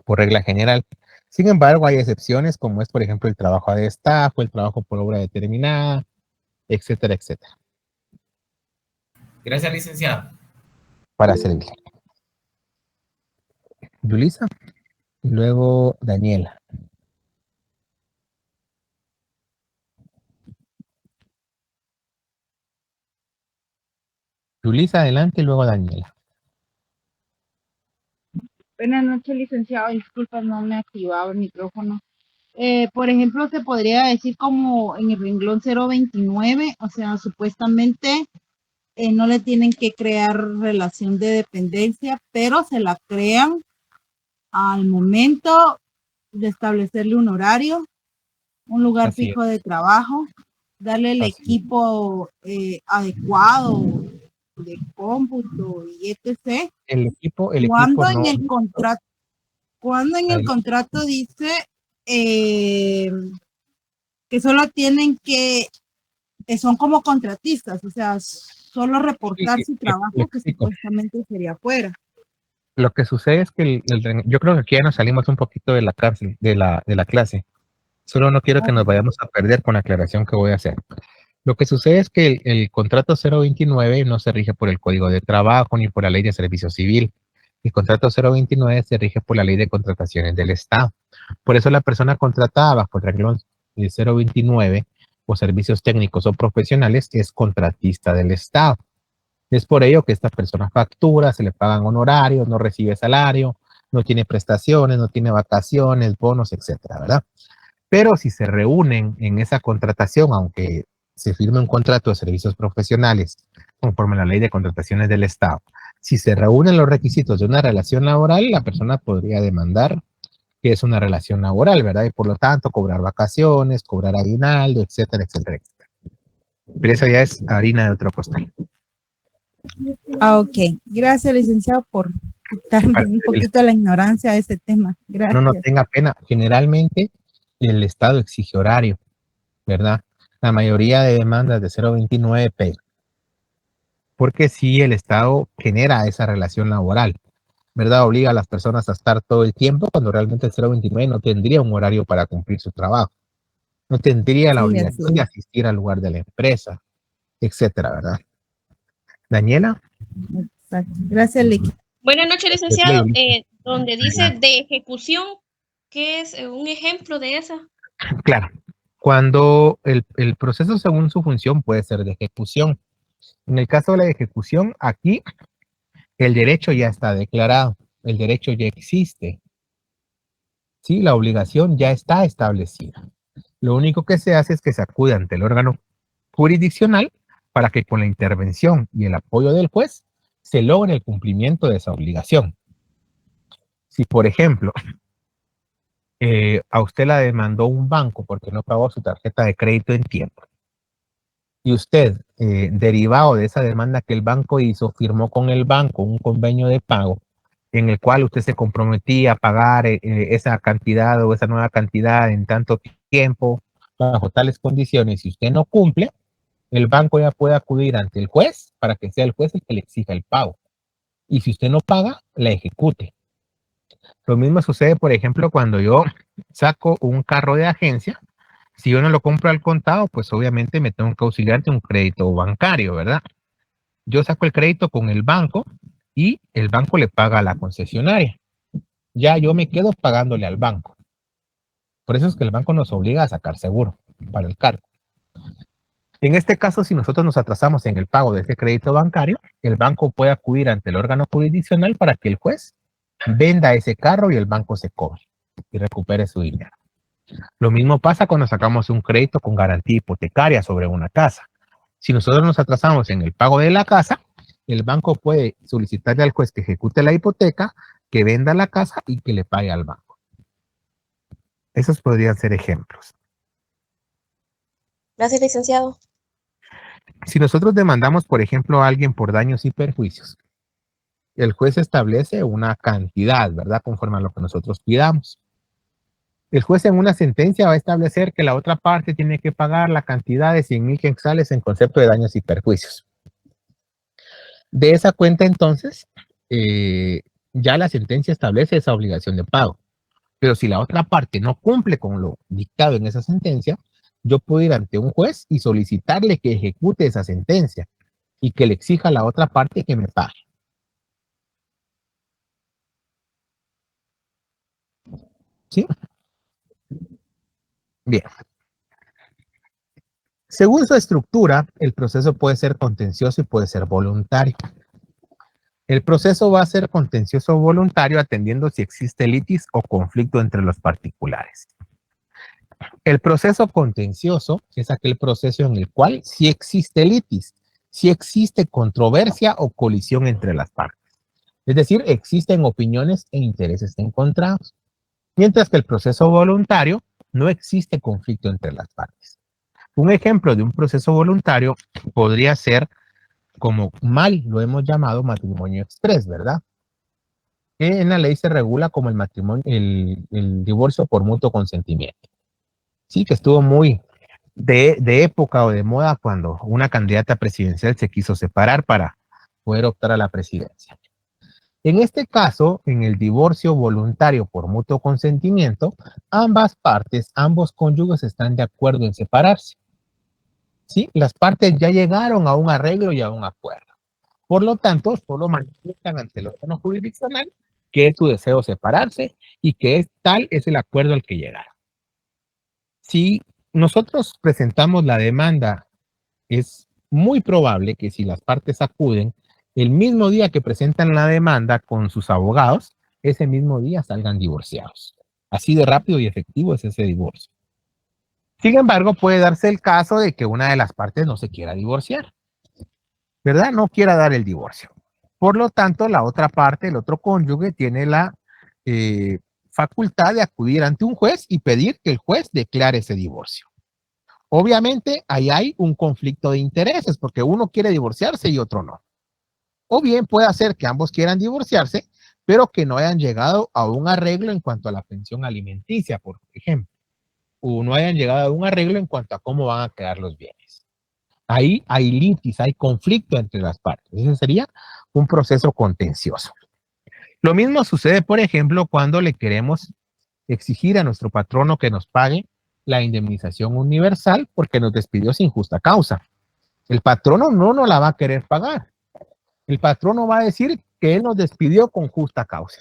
por regla general. Sin embargo, hay excepciones como es, por ejemplo, el trabajo a destajo, el trabajo por obra determinada, etcétera, etcétera. Gracias, licenciado. Para servirle. Yulisa, y luego Daniela. Yulisa, adelante, y luego Daniela. Buenas noches, licenciado. Disculpa, no me activaba el micrófono. Por ejemplo, se podría decir como en el renglón 029, o sea, supuestamente no le tienen que crear relación de dependencia, pero se la crean al momento de establecerle un horario, un lugar Así fijo de trabajo, darle el Así es. equipo adecuado de cómputo y etc. El equipo Cuando en no. el contrato, cuando en el Adelante. contrato dice que solo tienen que son como contratistas, o sea, solo reportar su trabajo que supuestamente sería afuera. Lo que sucede es que yo creo que aquí ya nos salimos un poquito de la cárcel, de la clase. Solo no quiero que nos vayamos a perder con la aclaración que voy a hacer. Lo que sucede es que el contrato 029 no se rige por el Código de Trabajo ni por la Ley de Servicio Civil. El contrato 029 se rige por la Ley de Contrataciones del Estado. Por eso la persona contratada bajo el renglón 029 o servicios técnicos o profesionales es contratista del Estado. Es por ello que esta persona factura, se le pagan honorarios, no recibe salario, no tiene prestaciones, no tiene vacaciones, bonos, etcétera, ¿verdad? Pero si se reúnen en esa contratación, aunque se firme un contrato de servicios profesionales conforme a la Ley de Contrataciones del Estado, si se reúnen los requisitos de una relación laboral, la persona podría demandar que es una relación laboral, ¿verdad? Y por lo tanto cobrar vacaciones, cobrar aguinaldo, etcétera, etcétera, etcétera. Pero eso ya es harina de otro costal. Ok, gracias, licenciado, por quitarme un poquito la ignorancia de ese tema. Gracias. No tenga pena. Generalmente el Estado exige horario, ¿verdad? La mayoría de demandas de 029 pega. Porque si el Estado genera esa relación laboral, ¿verdad? Obliga a las personas a estar todo el tiempo cuando realmente el 029 no tendría un horario para cumplir su trabajo. No tendría la obligación de asistir al lugar de la empresa, etcétera, ¿verdad? Daniela. Exacto. Gracias, Licky. Buenas noches, licenciado. Donde dice de ejecución, ¿qué es un ejemplo de esa? Claro. Cuando el proceso según su función puede ser de ejecución. En el caso de la ejecución, aquí el derecho ya está declarado, el derecho ya existe. Sí, la obligación ya está establecida. Lo único que se hace es que se acude ante el órgano jurisdiccional para que con la intervención y el apoyo del juez se logre el cumplimiento de esa obligación. Si, por ejemplo, a usted la demandó un banco porque no pagó su tarjeta de crédito en tiempo, y usted, derivado de esa demanda que el banco hizo, firmó con el banco un convenio de pago en el cual usted se comprometía a pagar esa cantidad o esa nueva cantidad en tanto tiempo, bajo tales condiciones, si usted no cumple, el banco ya puede acudir ante el juez para que sea el juez el que le exija el pago. Y si usted no paga, la ejecute. Lo mismo sucede, por ejemplo, cuando yo saco un carro de agencia. Si yo no lo compro al contado, pues obviamente me tengo que auxiliar de un crédito bancario, ¿verdad? Yo saco el crédito con el banco y el banco le paga a la concesionaria. Ya yo me quedo pagándole al banco. Por eso es que el banco nos obliga a sacar seguro para el cargo. En este caso, si nosotros nos atrasamos en el pago de ese crédito bancario, el banco puede acudir ante el órgano jurisdiccional para que el juez venda ese carro y el banco se cobre y recupere su dinero. Lo mismo pasa cuando sacamos un crédito con garantía hipotecaria sobre una casa. Si nosotros nos atrasamos en el pago de la casa, el banco puede solicitarle al juez que ejecute la hipoteca, que venda la casa y que le pague al banco. Esos podrían ser ejemplos. Gracias, licenciado. Si nosotros demandamos, por ejemplo, a alguien por daños y perjuicios, el juez establece una cantidad, ¿verdad? Conforme a lo que nosotros pidamos. El juez en una sentencia va a establecer que la otra parte tiene que pagar la cantidad de 100,000 quetzales en concepto de daños y perjuicios. De esa cuenta, entonces, ya la sentencia establece esa obligación de pago. Pero si la otra parte no cumple con lo dictado en esa sentencia, yo puedo ir ante un juez y solicitarle que ejecute esa sentencia y que le exija a la otra parte que me pague. ¿Sí? Bien. Según su estructura, el proceso puede ser contencioso y puede ser voluntario. El proceso va a ser contencioso o voluntario atendiendo si existe litis o conflicto entre los particulares. El proceso contencioso es aquel proceso en el cual sí existe litis, sí existe controversia o colisión entre las partes. Es decir, existen opiniones e intereses encontrados. Mientras que el proceso voluntario no existe conflicto entre las partes. Un ejemplo de un proceso voluntario podría ser, como mal lo hemos llamado, matrimonio exprés, ¿verdad? Que en la ley se regula como el matrimonio, el divorcio por mutuo consentimiento. Sí, que estuvo muy de época o de moda cuando una candidata presidencial se quiso separar para poder optar a la presidencia. En este caso, en el divorcio voluntario por mutuo consentimiento, ambas partes, ambos cónyuges están de acuerdo en separarse. ¿Sí? Las partes ya llegaron a un arreglo y a un acuerdo. Por lo tanto, solo manifiestan ante el órgano jurisdiccional que es su deseo separarse y que tal es el acuerdo al que llegaron. Si nosotros presentamos la demanda, es muy probable que si las partes acuden, el mismo día que presentan la demanda con sus abogados, ese mismo día salgan divorciados. Así de rápido y efectivo es ese divorcio. Sin embargo, puede darse el caso de que una de las partes no se quiera divorciar, ¿verdad? No quiera dar el divorcio. Por lo tanto, la otra parte, el otro cónyuge, tiene la facultad de acudir ante un juez y pedir que el juez declare ese divorcio. Obviamente, ahí hay un conflicto de intereses, porque uno quiere divorciarse y otro no. O bien puede ser que ambos quieran divorciarse, pero que no hayan llegado a un arreglo en cuanto a la pensión alimenticia, por ejemplo. O no hayan llegado a un arreglo en cuanto a cómo van a quedar los bienes. Ahí hay litis, hay conflicto entre las partes. Ese sería un proceso contencioso. Lo mismo sucede, por ejemplo, cuando le queremos exigir a nuestro patrono que nos pague la indemnización universal porque nos despidió sin justa causa. El patrono no nos la va a querer pagar. El patrono va a decir que él nos despidió con justa causa.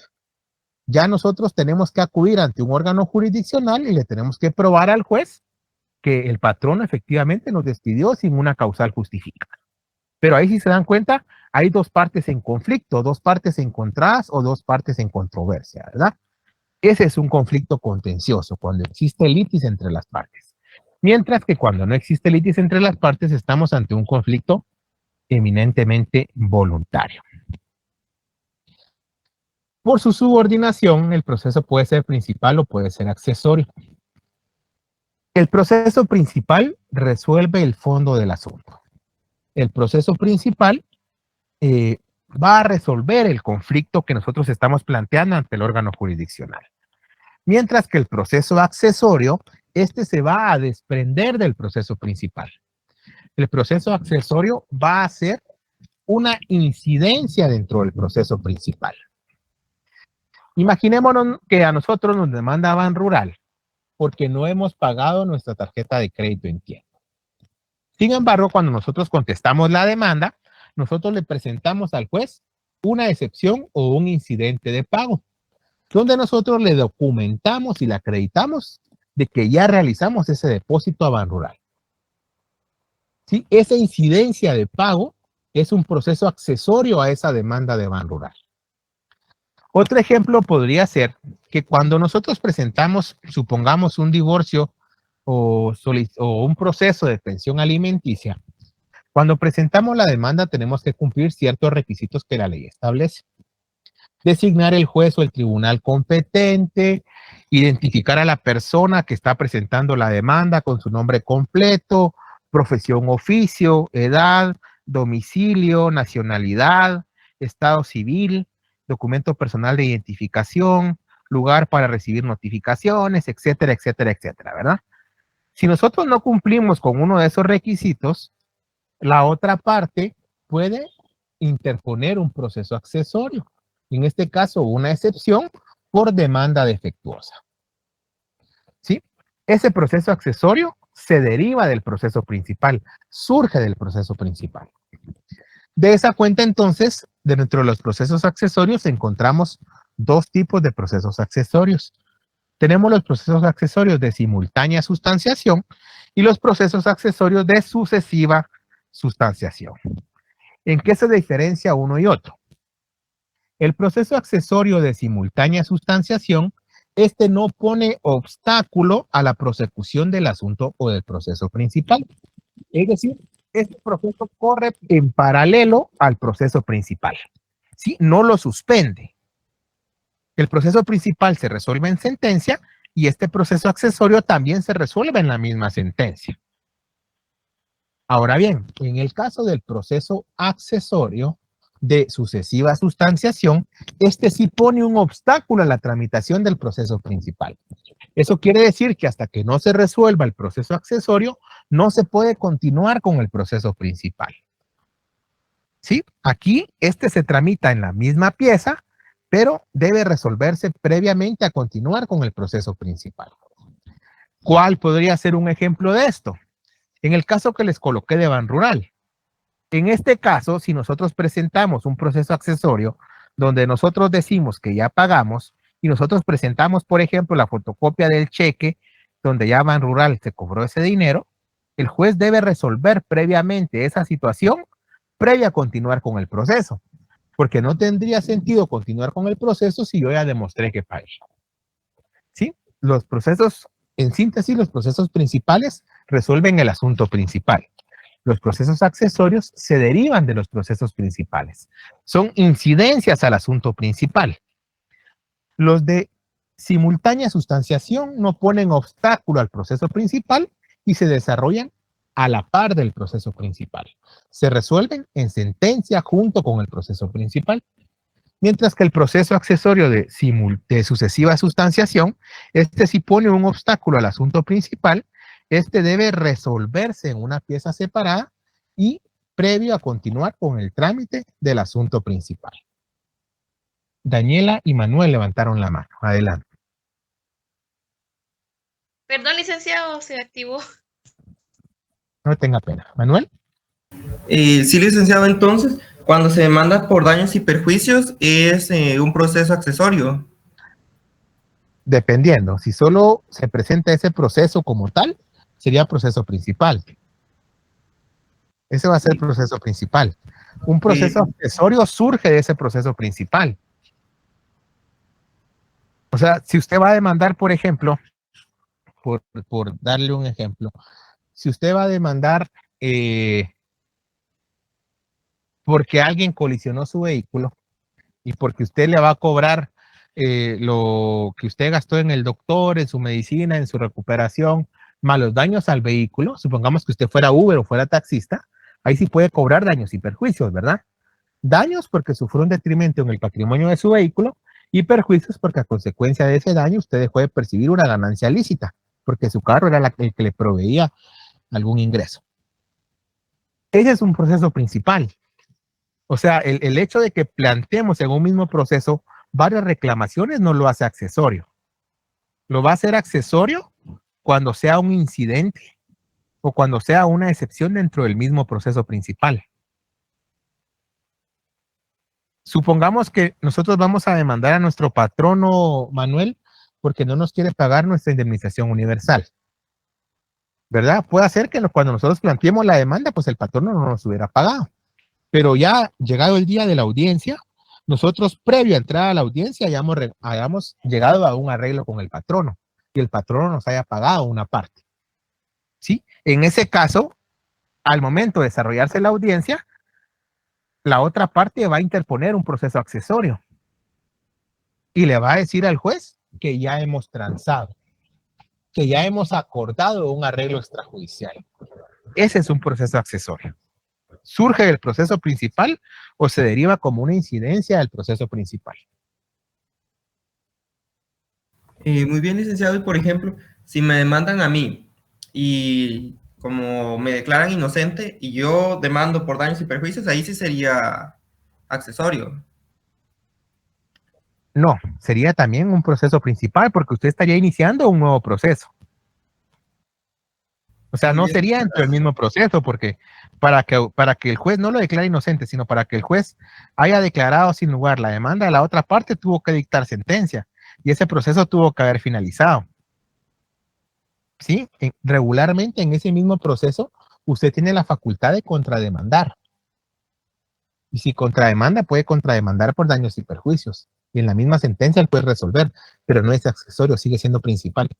Ya nosotros tenemos que acudir ante un órgano jurisdiccional y le tenemos que probar al juez que el patrono efectivamente nos despidió sin una causal justificada. Pero ahí, si se dan cuenta, hay dos partes en conflicto, dos partes encontradas o dos partes en controversia, ¿verdad? Ese es un conflicto contencioso, cuando existe litis entre las partes. Mientras que cuando no existe litis entre las partes, estamos ante un conflicto eminentemente voluntario. Por su subordinación, el proceso puede ser principal o puede ser accesorio. El proceso principal resuelve el fondo del asunto. El proceso principal va a resolver el conflicto que nosotros estamos planteando ante el órgano jurisdiccional. Mientras que el proceso accesorio, este se va a desprender del proceso principal. El proceso accesorio va a ser una incidencia dentro del proceso principal. Imaginémonos que a nosotros nos demanda Banrural porque no hemos pagado nuestra tarjeta de crédito en tiempo. Sin embargo, cuando nosotros contestamos la demanda, nosotros le presentamos al juez una excepción o un incidente de pago, donde nosotros le documentamos y le acreditamos de que ya realizamos ese depósito a Banrural. ¿Sí? Esa incidencia de pago es un proceso accesorio a esa demanda de Banrural. Otro ejemplo podría ser que cuando nosotros presentamos, supongamos, un divorcio o un proceso de pensión alimenticia, cuando presentamos la demanda tenemos que cumplir ciertos requisitos que la ley establece. Designar el juez o el tribunal competente, identificar a la persona que está presentando la demanda con su nombre completo, profesión, oficio, edad, domicilio, nacionalidad, estado civil, documento personal de identificación, lugar para recibir notificaciones, etcétera, etcétera, etcétera, ¿verdad? Si nosotros no cumplimos con uno de esos requisitos, la otra parte puede interponer un proceso accesorio. En este caso, una excepción por demanda defectuosa. ¿Sí? Ese proceso accesorio se deriva del proceso principal, surge del proceso principal. De esa cuenta, entonces, dentro de los procesos accesorios encontramos dos tipos de procesos accesorios. Tenemos los procesos accesorios de simultánea sustanciación y los procesos accesorios de sucesiva sustanciación. ¿En qué se diferencia uno y otro? El proceso accesorio de simultánea sustanciación, este no pone obstáculo a la prosecución del asunto o del proceso principal. Es decir, este proceso corre en paralelo al proceso principal. ¿Sí? No lo suspende. El proceso principal se resuelve en sentencia y este proceso accesorio también se resuelve en la misma sentencia. Ahora bien, en el caso del proceso accesorio de sucesiva sustanciación, este sí pone un obstáculo a la tramitación del proceso principal. Eso quiere decir que hasta que no se resuelva el proceso accesorio, no se puede continuar con el proceso principal. ¿Sí? Aquí este se tramita en la misma pieza, pero debe resolverse previamente a continuar con el proceso principal. ¿Cuál podría ser un ejemplo de esto? En el caso que les coloqué de Banrural. En este caso, si nosotros presentamos un proceso accesorio donde nosotros decimos que ya pagamos y nosotros presentamos, por ejemplo, la fotocopia del cheque donde ya Banrural se cobró ese dinero, el juez debe resolver previamente esa situación previa a continuar con el proceso, porque no tendría sentido continuar con el proceso si yo ya demostré que pagué. ¿Sí? Los procesos, en síntesis, los procesos principales resuelven el asunto principal. Los procesos accesorios se derivan de los procesos principales. Son incidencias al asunto principal. Los de simultánea sustanciación no ponen obstáculo al proceso principal y se desarrollan a la par del proceso principal. Se resuelven en sentencia junto con el proceso principal. Mientras que el proceso accesorio de sucesiva sustanciación, este sí pone un obstáculo al asunto principal. Este debe resolverse en una pieza separada y previo a continuar con el trámite del asunto principal. Daniela y Manuel levantaron la mano. Adelante. Perdón, licenciado, se activó. No tenga pena. ¿Manuel? Sí, licenciado, entonces, cuando se demanda por daños y perjuicios, es un proceso accesorio. Dependiendo. Si solo se presenta ese proceso como tal, sería proceso principal. Ese va a ser el proceso principal. Un proceso accesorio surge de ese proceso principal. O sea, si usted va a demandar, por ejemplo, por darle un ejemplo, si usted va a demandar porque alguien colisionó su vehículo y porque usted le va a cobrar lo que usted gastó en el doctor, en su medicina, en su recuperación, más los daños al vehículo, supongamos que usted fuera Uber o fuera taxista, ahí sí puede cobrar daños y perjuicios, ¿verdad? Daños porque sufrió un detrimento en el patrimonio de su vehículo y perjuicios porque a consecuencia de ese daño usted dejó de percibir una ganancia lícita, porque su carro era el que le proveía algún ingreso. Ese es un proceso principal. O sea, el hecho de que planteemos en un mismo proceso varias reclamaciones no lo hace accesorio. Lo va a hacer accesorio cuando sea un incidente o cuando sea una excepción dentro del mismo proceso principal. Supongamos que nosotros vamos a demandar a nuestro patrono Manuel porque no nos quiere pagar nuestra indemnización universal. ¿Verdad? Puede ser que cuando nosotros planteemos la demanda, pues el patrono no nos hubiera pagado. Pero ya llegado el día de la audiencia, nosotros previo a entrar a la audiencia hayamos llegado a un arreglo con el patrono y el patrono nos haya pagado una parte. ¿Sí? En ese caso, al momento de desarrollarse la audiencia, la otra parte va a interponer un proceso accesorio y le va a decir al juez que ya hemos transado, que ya hemos acordado un arreglo extrajudicial. Ese es un proceso accesorio. ¿Surge del proceso principal o se deriva como una incidencia del proceso principal? Muy bien, licenciado. Y por ejemplo, si me demandan a mí y como me declaran inocente y yo demando por daños y perjuicios, ahí sí sería accesorio. No, sería también un proceso principal porque usted estaría iniciando un nuevo proceso. O sea, no sería dentro del mismo proceso porque para que el juez no lo declare inocente, sino para que el juez haya declarado sin lugar la demanda de la otra parte, tuvo que dictar sentencia y ese proceso tuvo que haber finalizado. ¿Sí? Regularmente en ese mismo proceso usted tiene la facultad de contrademandar. Y si contrademanda, puede contrademandar por daños y perjuicios. Y en la misma sentencia él puede resolver, pero no es accesorio, sigue siendo principal.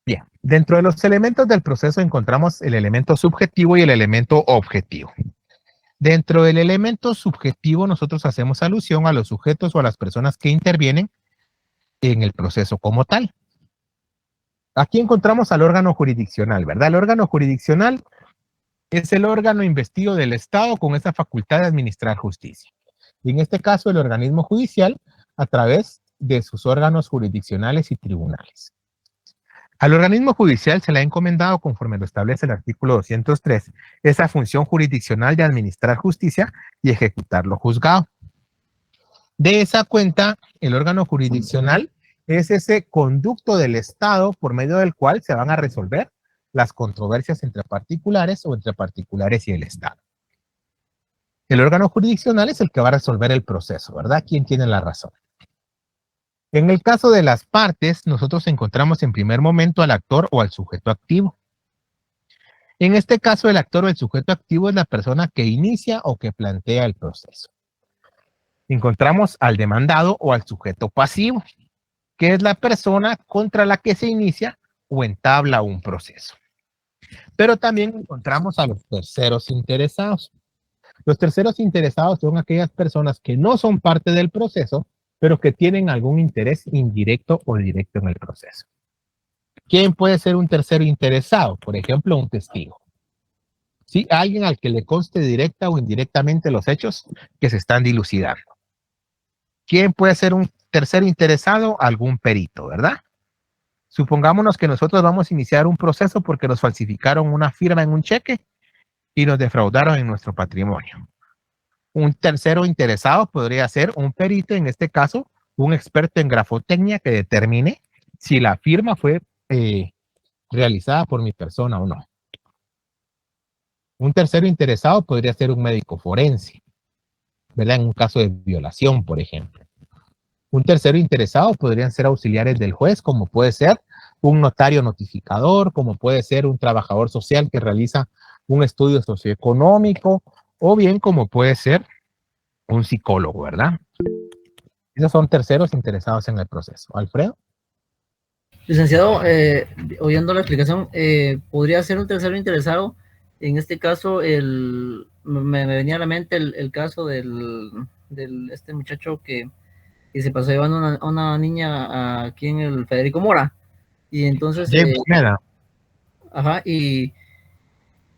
Bien, dentro de los elementos del proceso encontramos el elemento subjetivo y el elemento objetivo. Dentro del elemento subjetivo nosotros hacemos alusión a los sujetos o a las personas que intervienen en el proceso como tal. Aquí encontramos al órgano jurisdiccional, ¿verdad? El órgano jurisdiccional es el órgano investido del Estado con esa facultad de administrar justicia. Y en este caso el organismo judicial a través de sus órganos jurisdiccionales y tribunales. Al organismo judicial se le ha encomendado, conforme lo establece el artículo 203, esa función jurisdiccional de administrar justicia y ejecutar lo juzgado. De esa cuenta, el órgano jurisdiccional es ese conducto del Estado por medio del cual se van a resolver las controversias entre particulares o entre particulares y el Estado. El órgano jurisdiccional es el que va a resolver el proceso, ¿verdad? ¿Quién tiene la razón? En el caso de las partes, nosotros encontramos en primer momento al actor o al sujeto activo. En este caso, el actor o el sujeto activo es la persona que inicia o que plantea el proceso. Encontramos al demandado o al sujeto pasivo, que es la persona contra la que se inicia o entabla un proceso. Pero también encontramos a los terceros interesados. Los terceros interesados son aquellas personas que no son parte del proceso, pero que tienen algún interés indirecto o directo en el proceso. ¿Quién puede ser un tercero interesado? Por ejemplo, un testigo. ¿Sí? Alguien al que le conste directa o indirectamente los hechos que se están dilucidando. ¿Quién puede ser un tercero interesado? Algún perito, ¿verdad? Supongámonos que nosotros vamos a iniciar un proceso porque nos falsificaron una firma en un cheque y nos defraudaron en nuestro patrimonio. Un tercero interesado podría ser un perito, en este caso, un experto en grafotecnia que determine si la firma fue realizada por mi persona o no. Un tercero interesado podría ser un médico forense, ¿verdad? En un caso de violación, por ejemplo. Un tercero interesado podrían ser auxiliares del juez, como puede ser un notario notificador, como puede ser un trabajador social que realiza un estudio socioeconómico, o bien como puede ser un psicólogo, ¿verdad? Esos son terceros interesados en el proceso. ¿Alfredo? Licenciado, oyendo la explicación, ¿podría ser un tercero interesado? En este caso, me venía a la mente el caso del este muchacho que se pasó llevando a una niña aquí en el Federico Mora. Y entonces... ajá,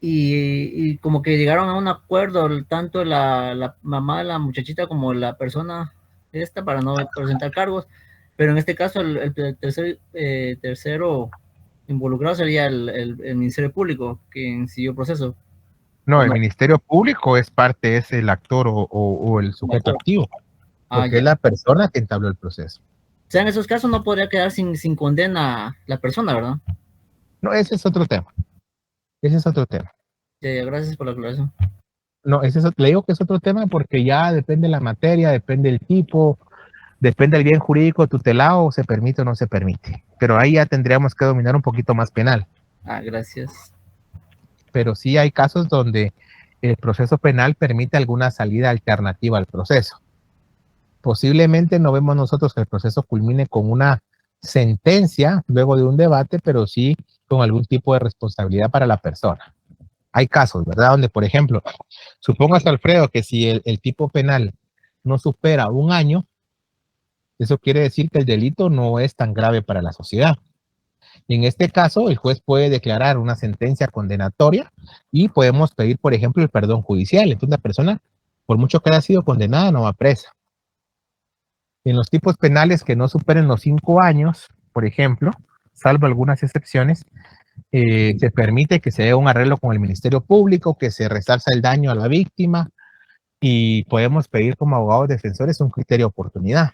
y como que llegaron a un acuerdo, tanto la mamá de la muchachita como la persona esta, para no presentar cargos, pero en este caso el tercero involucrado sería el Ministerio Público, quien siguió el proceso. No, el Ministerio Público es parte, es el actor o el sujeto activo, porque es la persona que entabló el proceso. O sea, en esos casos no podría quedar sin condena la persona, ¿verdad? No, ese es otro tema. Ese es otro tema. Gracias por la aclaración. No, le digo que es otro tema porque ya depende la materia, depende el tipo, depende del bien jurídico tutelado, se permite o no se permite. Pero ahí ya tendríamos que dominar un poquito más penal. Gracias. pero sí hay casos donde el proceso penal permite alguna salida alternativa al proceso. Posiblemente no vemos nosotros que el proceso culmine con una sentencia luego de un debate, pero sí con algún tipo de responsabilidad para la persona. Hay casos, ¿verdad? Donde, por ejemplo, supongas, Alfredo, que si el tipo penal no supera 1 año, eso quiere decir que el delito no es tan grave para la sociedad. Y en este caso, el juez puede declarar una sentencia condenatoria y podemos pedir, por ejemplo, el perdón judicial. Entonces, la persona, por mucho que haya sido condenada, no va presa. En los tipos penales que no superen los 5 años, por ejemplo, salvo algunas excepciones, se permite que se dé un arreglo con el Ministerio Público, que se resarza el daño a la víctima y podemos pedir como abogados defensores un criterio de oportunidad.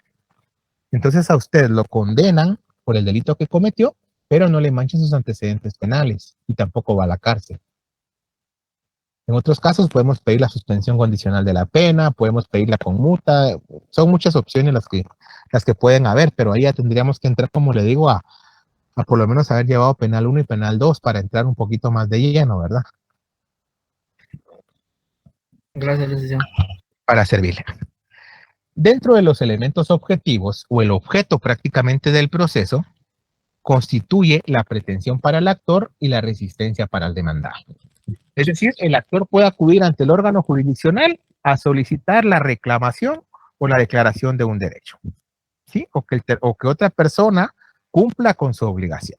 Entonces a usted lo condenan por el delito que cometió, pero no le manchan sus antecedentes penales y tampoco va a la cárcel. En otros casos podemos pedir la suspensión condicional de la pena, podemos pedirla con multa, son muchas opciones las que pueden haber, pero ahí ya tendríamos que entrar, como le digo, a por lo menos haber llevado penal 1 y penal 2 para entrar un poquito más de lleno, ¿verdad? Gracias, licenciado. Para servirle. Dentro de los elementos objetivos o el objeto prácticamente del proceso, constituye la pretensión para el actor y la resistencia para el demandado. Es decir, el actor puede acudir ante el órgano jurisdiccional a solicitar la reclamación o la declaración de un derecho, ¿sí? O que otra persona cumpla con su obligación.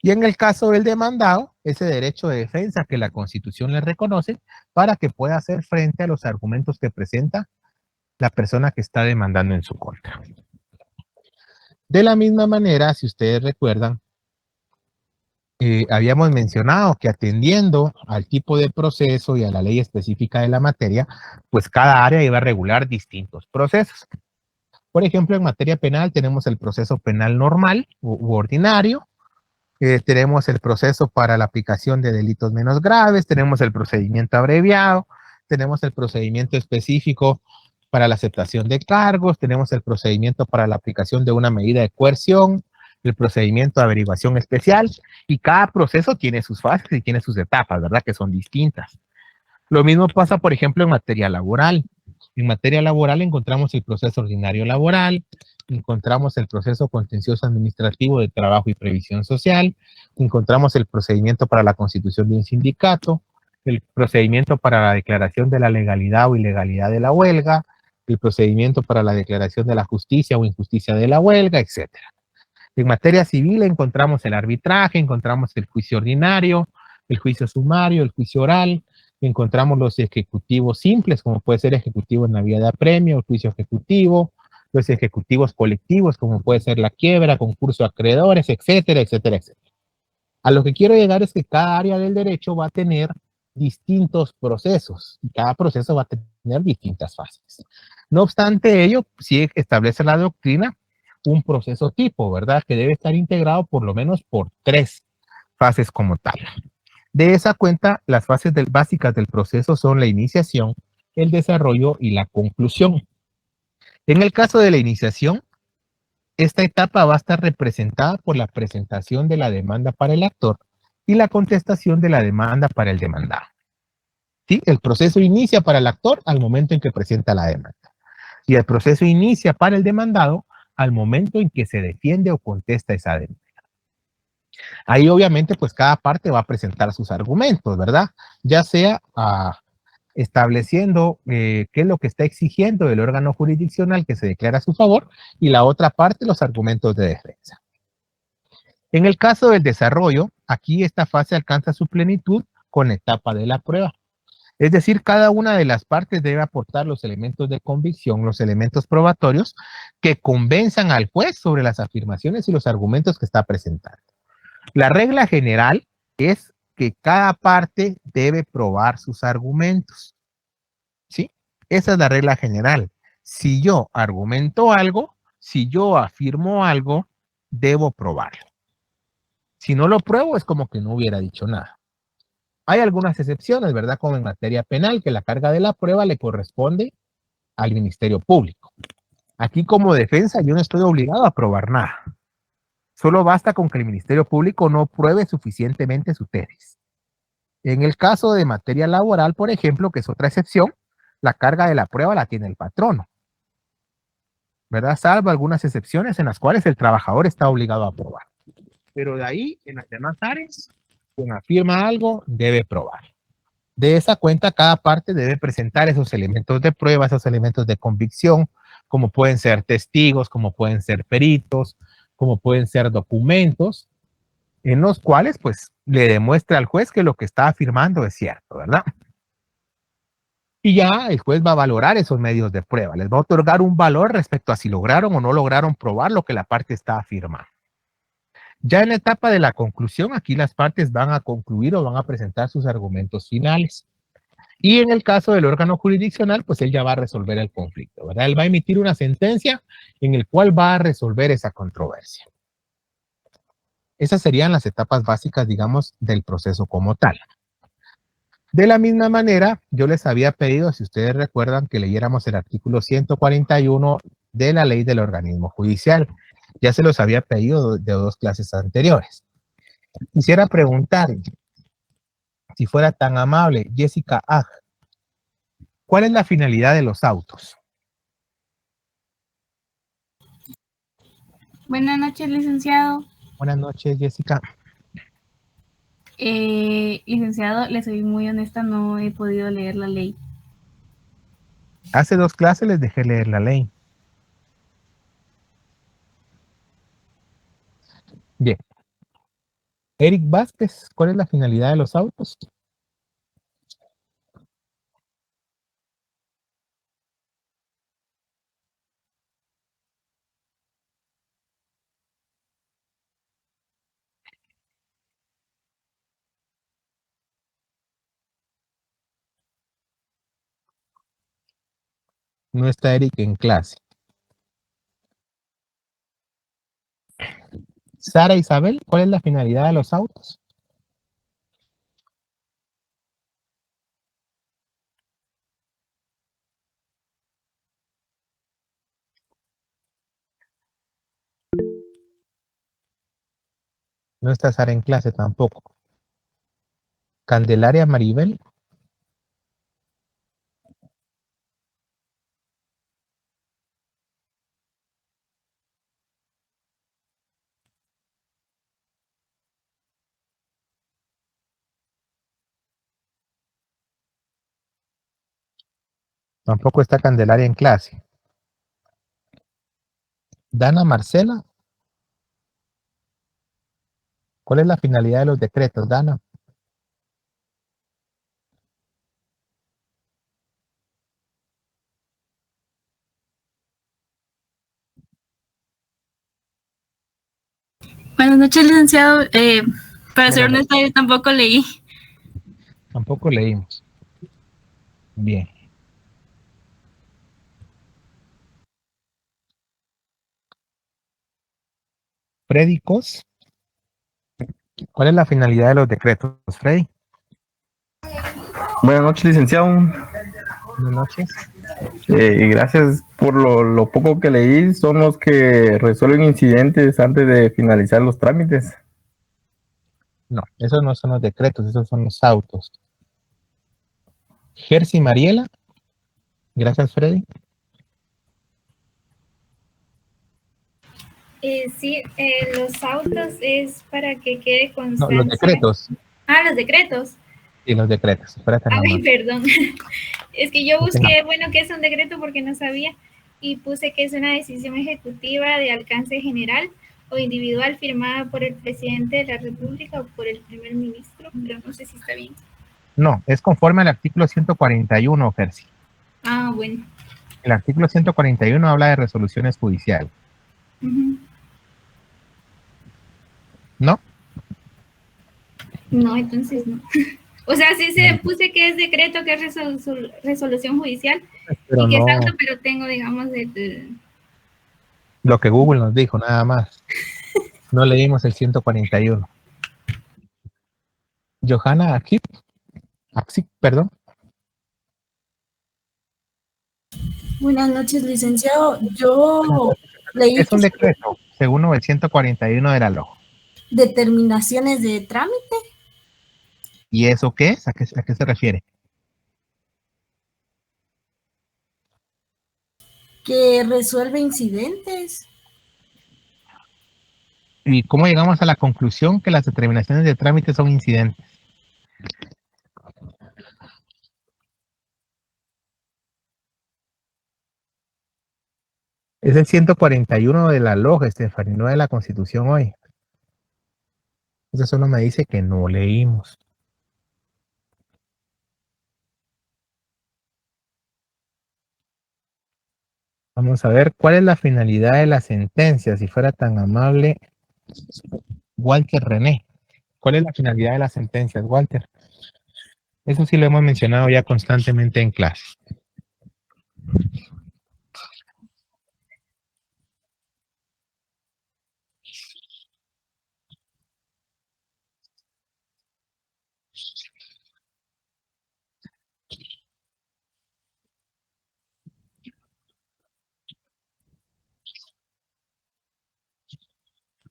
Y en el caso del demandado, ese derecho de defensa que la Constitución le reconoce para que pueda hacer frente a los argumentos que presenta la persona que está demandando en su contra. De la misma manera, si ustedes recuerdan, habíamos mencionado que atendiendo al tipo de proceso y a la ley específica de la materia, pues cada área iba a regular distintos procesos. Por ejemplo, en materia penal tenemos el proceso penal normal u ordinario, tenemos el proceso para la aplicación de delitos menos graves, tenemos el procedimiento abreviado, tenemos el procedimiento específico para la aceptación de cargos, tenemos el procedimiento para la aplicación de una medida de coerción, el procedimiento de averiguación especial, y cada proceso tiene sus fases y tiene sus etapas, ¿verdad? Que son distintas. Lo mismo pasa, por ejemplo, en materia laboral. En materia laboral encontramos el proceso ordinario laboral, encontramos el proceso contencioso administrativo de trabajo y previsión social, encontramos el procedimiento para la constitución de un sindicato, el procedimiento para la declaración de la legalidad o ilegalidad de la huelga, el procedimiento para la declaración de la justicia o injusticia de la huelga, etc. En materia civil encontramos el arbitraje, encontramos el juicio ordinario, el juicio sumario, el juicio oral, encontramos los ejecutivos simples, como puede ser ejecutivo en la vía de apremio, el juicio ejecutivo, los ejecutivos colectivos, como puede ser la quiebra, concurso de acreedores, etcétera, etcétera, etcétera. A lo que quiero llegar es que cada área del derecho va a tener distintos procesos y cada proceso va a tener distintas fases. No obstante ello, sí establece la doctrina un proceso tipo, ¿verdad? Que debe estar integrado por lo menos por 3 fases como tal. De esa cuenta, las fases básicas del proceso son la iniciación, el desarrollo y la conclusión. En el caso de la iniciación, esta etapa va a estar representada por la presentación de la demanda para el actor y la contestación de la demanda para el demandado. ¿Sí? El proceso inicia para el actor al momento en que presenta la demanda. Y el proceso inicia para el demandado al momento en que se defiende o contesta esa demanda. Ahí obviamente pues cada parte va a presentar sus argumentos, ¿verdad? Ya sea estableciendo qué es lo que está exigiendo el órgano jurisdiccional que se declara a su favor y la otra parte los argumentos de defensa. En el caso del desarrollo, aquí esta fase alcanza su plenitud con la etapa de la prueba. Es decir, cada una de las partes debe aportar los elementos de convicción, los elementos probatorios que convenzan al juez sobre las afirmaciones y los argumentos que está presentando. La regla general es que cada parte debe probar sus argumentos. ¿Sí? Esa es la regla general. Si yo argumento algo, si yo afirmo algo, debo probarlo. Si no lo pruebo, es como que no hubiera dicho nada. Hay algunas excepciones, ¿verdad? Como en materia penal, que la carga de la prueba le corresponde al Ministerio Público. Aquí como defensa yo no estoy obligado a probar nada. Solo basta con que el Ministerio Público no pruebe suficientemente su tesis. En el caso de materia laboral, por ejemplo, que es otra excepción, la carga de la prueba la tiene el patrono, ¿verdad? Salvo algunas excepciones en las cuales el trabajador está obligado a probar. Pero de ahí, en las demás áreas, quien afirma algo debe probar. De esa cuenta, cada parte debe presentar esos elementos de prueba, esos elementos de convicción, como pueden ser testigos, como pueden ser peritos, como pueden ser documentos, en los cuales, pues, le demuestra al juez que lo que está afirmando es cierto, ¿verdad? Y ya el juez va a valorar esos medios de prueba, les va a otorgar un valor respecto a si lograron o no lograron probar lo que la parte está afirmando. Ya en la etapa de la conclusión, aquí las partes van a concluir o van a presentar sus argumentos finales. Y en el caso del órgano jurisdiccional, pues él ya va a resolver el conflicto, ¿verdad? Él va a emitir una sentencia en el cual va a resolver esa controversia. Esas serían las etapas básicas, digamos, del proceso como tal. De la misma manera, yo les había pedido, si ustedes recuerdan, que leyéramos el artículo 141 de la ley del organismo judicial. Ya se los había pedido de 2 clases anteriores. Quisiera preguntar, si fuera tan amable, Jessica Ag, ¿cuál es la finalidad de los autos? Buenas noches, licenciado. Buenas noches, Jessica. Licenciado, le soy muy honesta, no he podido leer la ley. Hace 2 clases les dejé leer la ley. Bien. Eric Vázquez, ¿cuál es la finalidad de los autos? No está Eric en clase. Sara Isabel, ¿cuál es la finalidad de los autos? No está Sara en clase tampoco. Candelaria Maribel. Tampoco está Candelaria en clase. Dana Marcela. ¿Cuál es la finalidad de los decretos, Dana? Buenas noches, licenciado. Para ser Buenas honesta, yo tampoco leí. Tampoco leímos. Bien. Freddy Cos. ¿Cuál es la finalidad de los decretos, Freddy? Buenas noches, licenciado. Buenas noches. Gracias por lo poco que leí. Son los que resuelven incidentes antes de finalizar los trámites. No, esos no son los decretos, esos son los autos. Jersey Mariela. Gracias, Freddy. Sí, los autos es para que quede No, constancia. los decretos. Ah, los decretos. Sí, los decretos. Espérate nada Ay, más. perdón. Es que yo No tengo- busqué, bueno, que es un decreto porque no sabía y puse que es una decisión ejecutiva de alcance general o individual firmada por el presidente de la República o por el primer ministro, pero no sé si está bien. No, es conforme al artículo 141, Jersey. Ah, bueno. El artículo 141 habla de resoluciones judiciales. Ujú. ¿No? No, entonces no. O sea, sí se puse que es decreto, que es resolución judicial Pero y que no es auto, pero tengo, digamos, lo que Google nos dijo, nada más. No leímos el 141. Johanna Akip, perdón. Buenas noches, licenciado. Yo leí Es un que decreto, según el 141 de la LOJ. determinaciones de trámite. ¿Y eso qué es? A qué se refiere? Que resuelve incidentes. ¿Y cómo llegamos a la conclusión que las determinaciones de trámite son incidentes? Es el 141 de la LOG, Estefanía, no de la Constitución hoy. Eso solo me dice que no leímos. Vamos a ver cuál es la finalidad de la sentencia, si fuera tan amable, Walter René. ¿Cuál es la finalidad de las sentencias, Walter? Eso sí lo hemos mencionado ya constantemente en clase.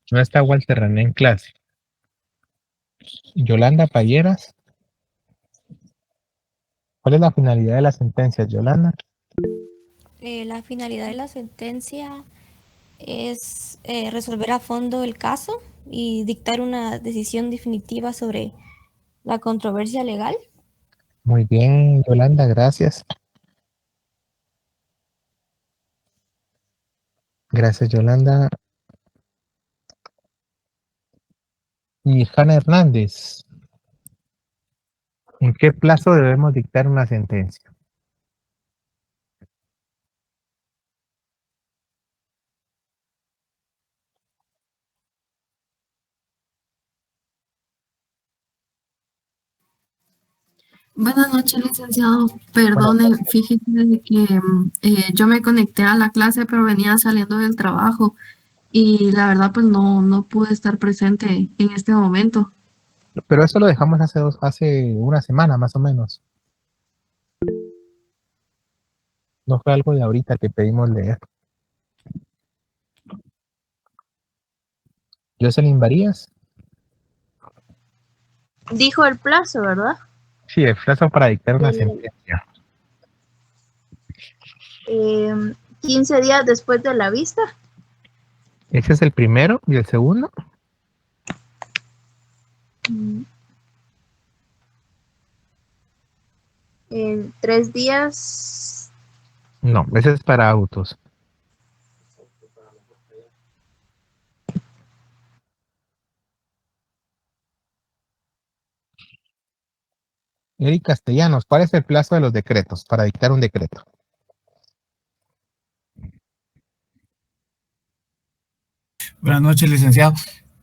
No está Walter René en clase. Yolanda Payeras. ¿Cuál es la finalidad de las sentencias, Yolanda? La finalidad de la sentencia es resolver a fondo el caso y dictar una decisión definitiva sobre la controversia legal. Muy bien, Yolanda, gracias. Gracias, Yolanda. Y Hanna Hernández. ¿En qué plazo debemos dictar una sentencia? Buenas noches, licenciado. Perdone, fíjese de que yo me conecté a la clase, pero venía saliendo del trabajo y la verdad pues no pude estar presente en este momento. Pero eso lo dejamos hace una semana más o menos. No fue algo de ahorita que pedimos leer. Jocelyn Varías. Dijo el plazo, ¿verdad? Sí, el plazo para dictar una sentencia. 15 días después de la vista. Ese es el primero. ¿Y el segundo? En 3 días. No, ese es para autos. Eric Castellanos, ¿cuál es el plazo de los decretos para dictar un decreto? Buenas noches, licenciado.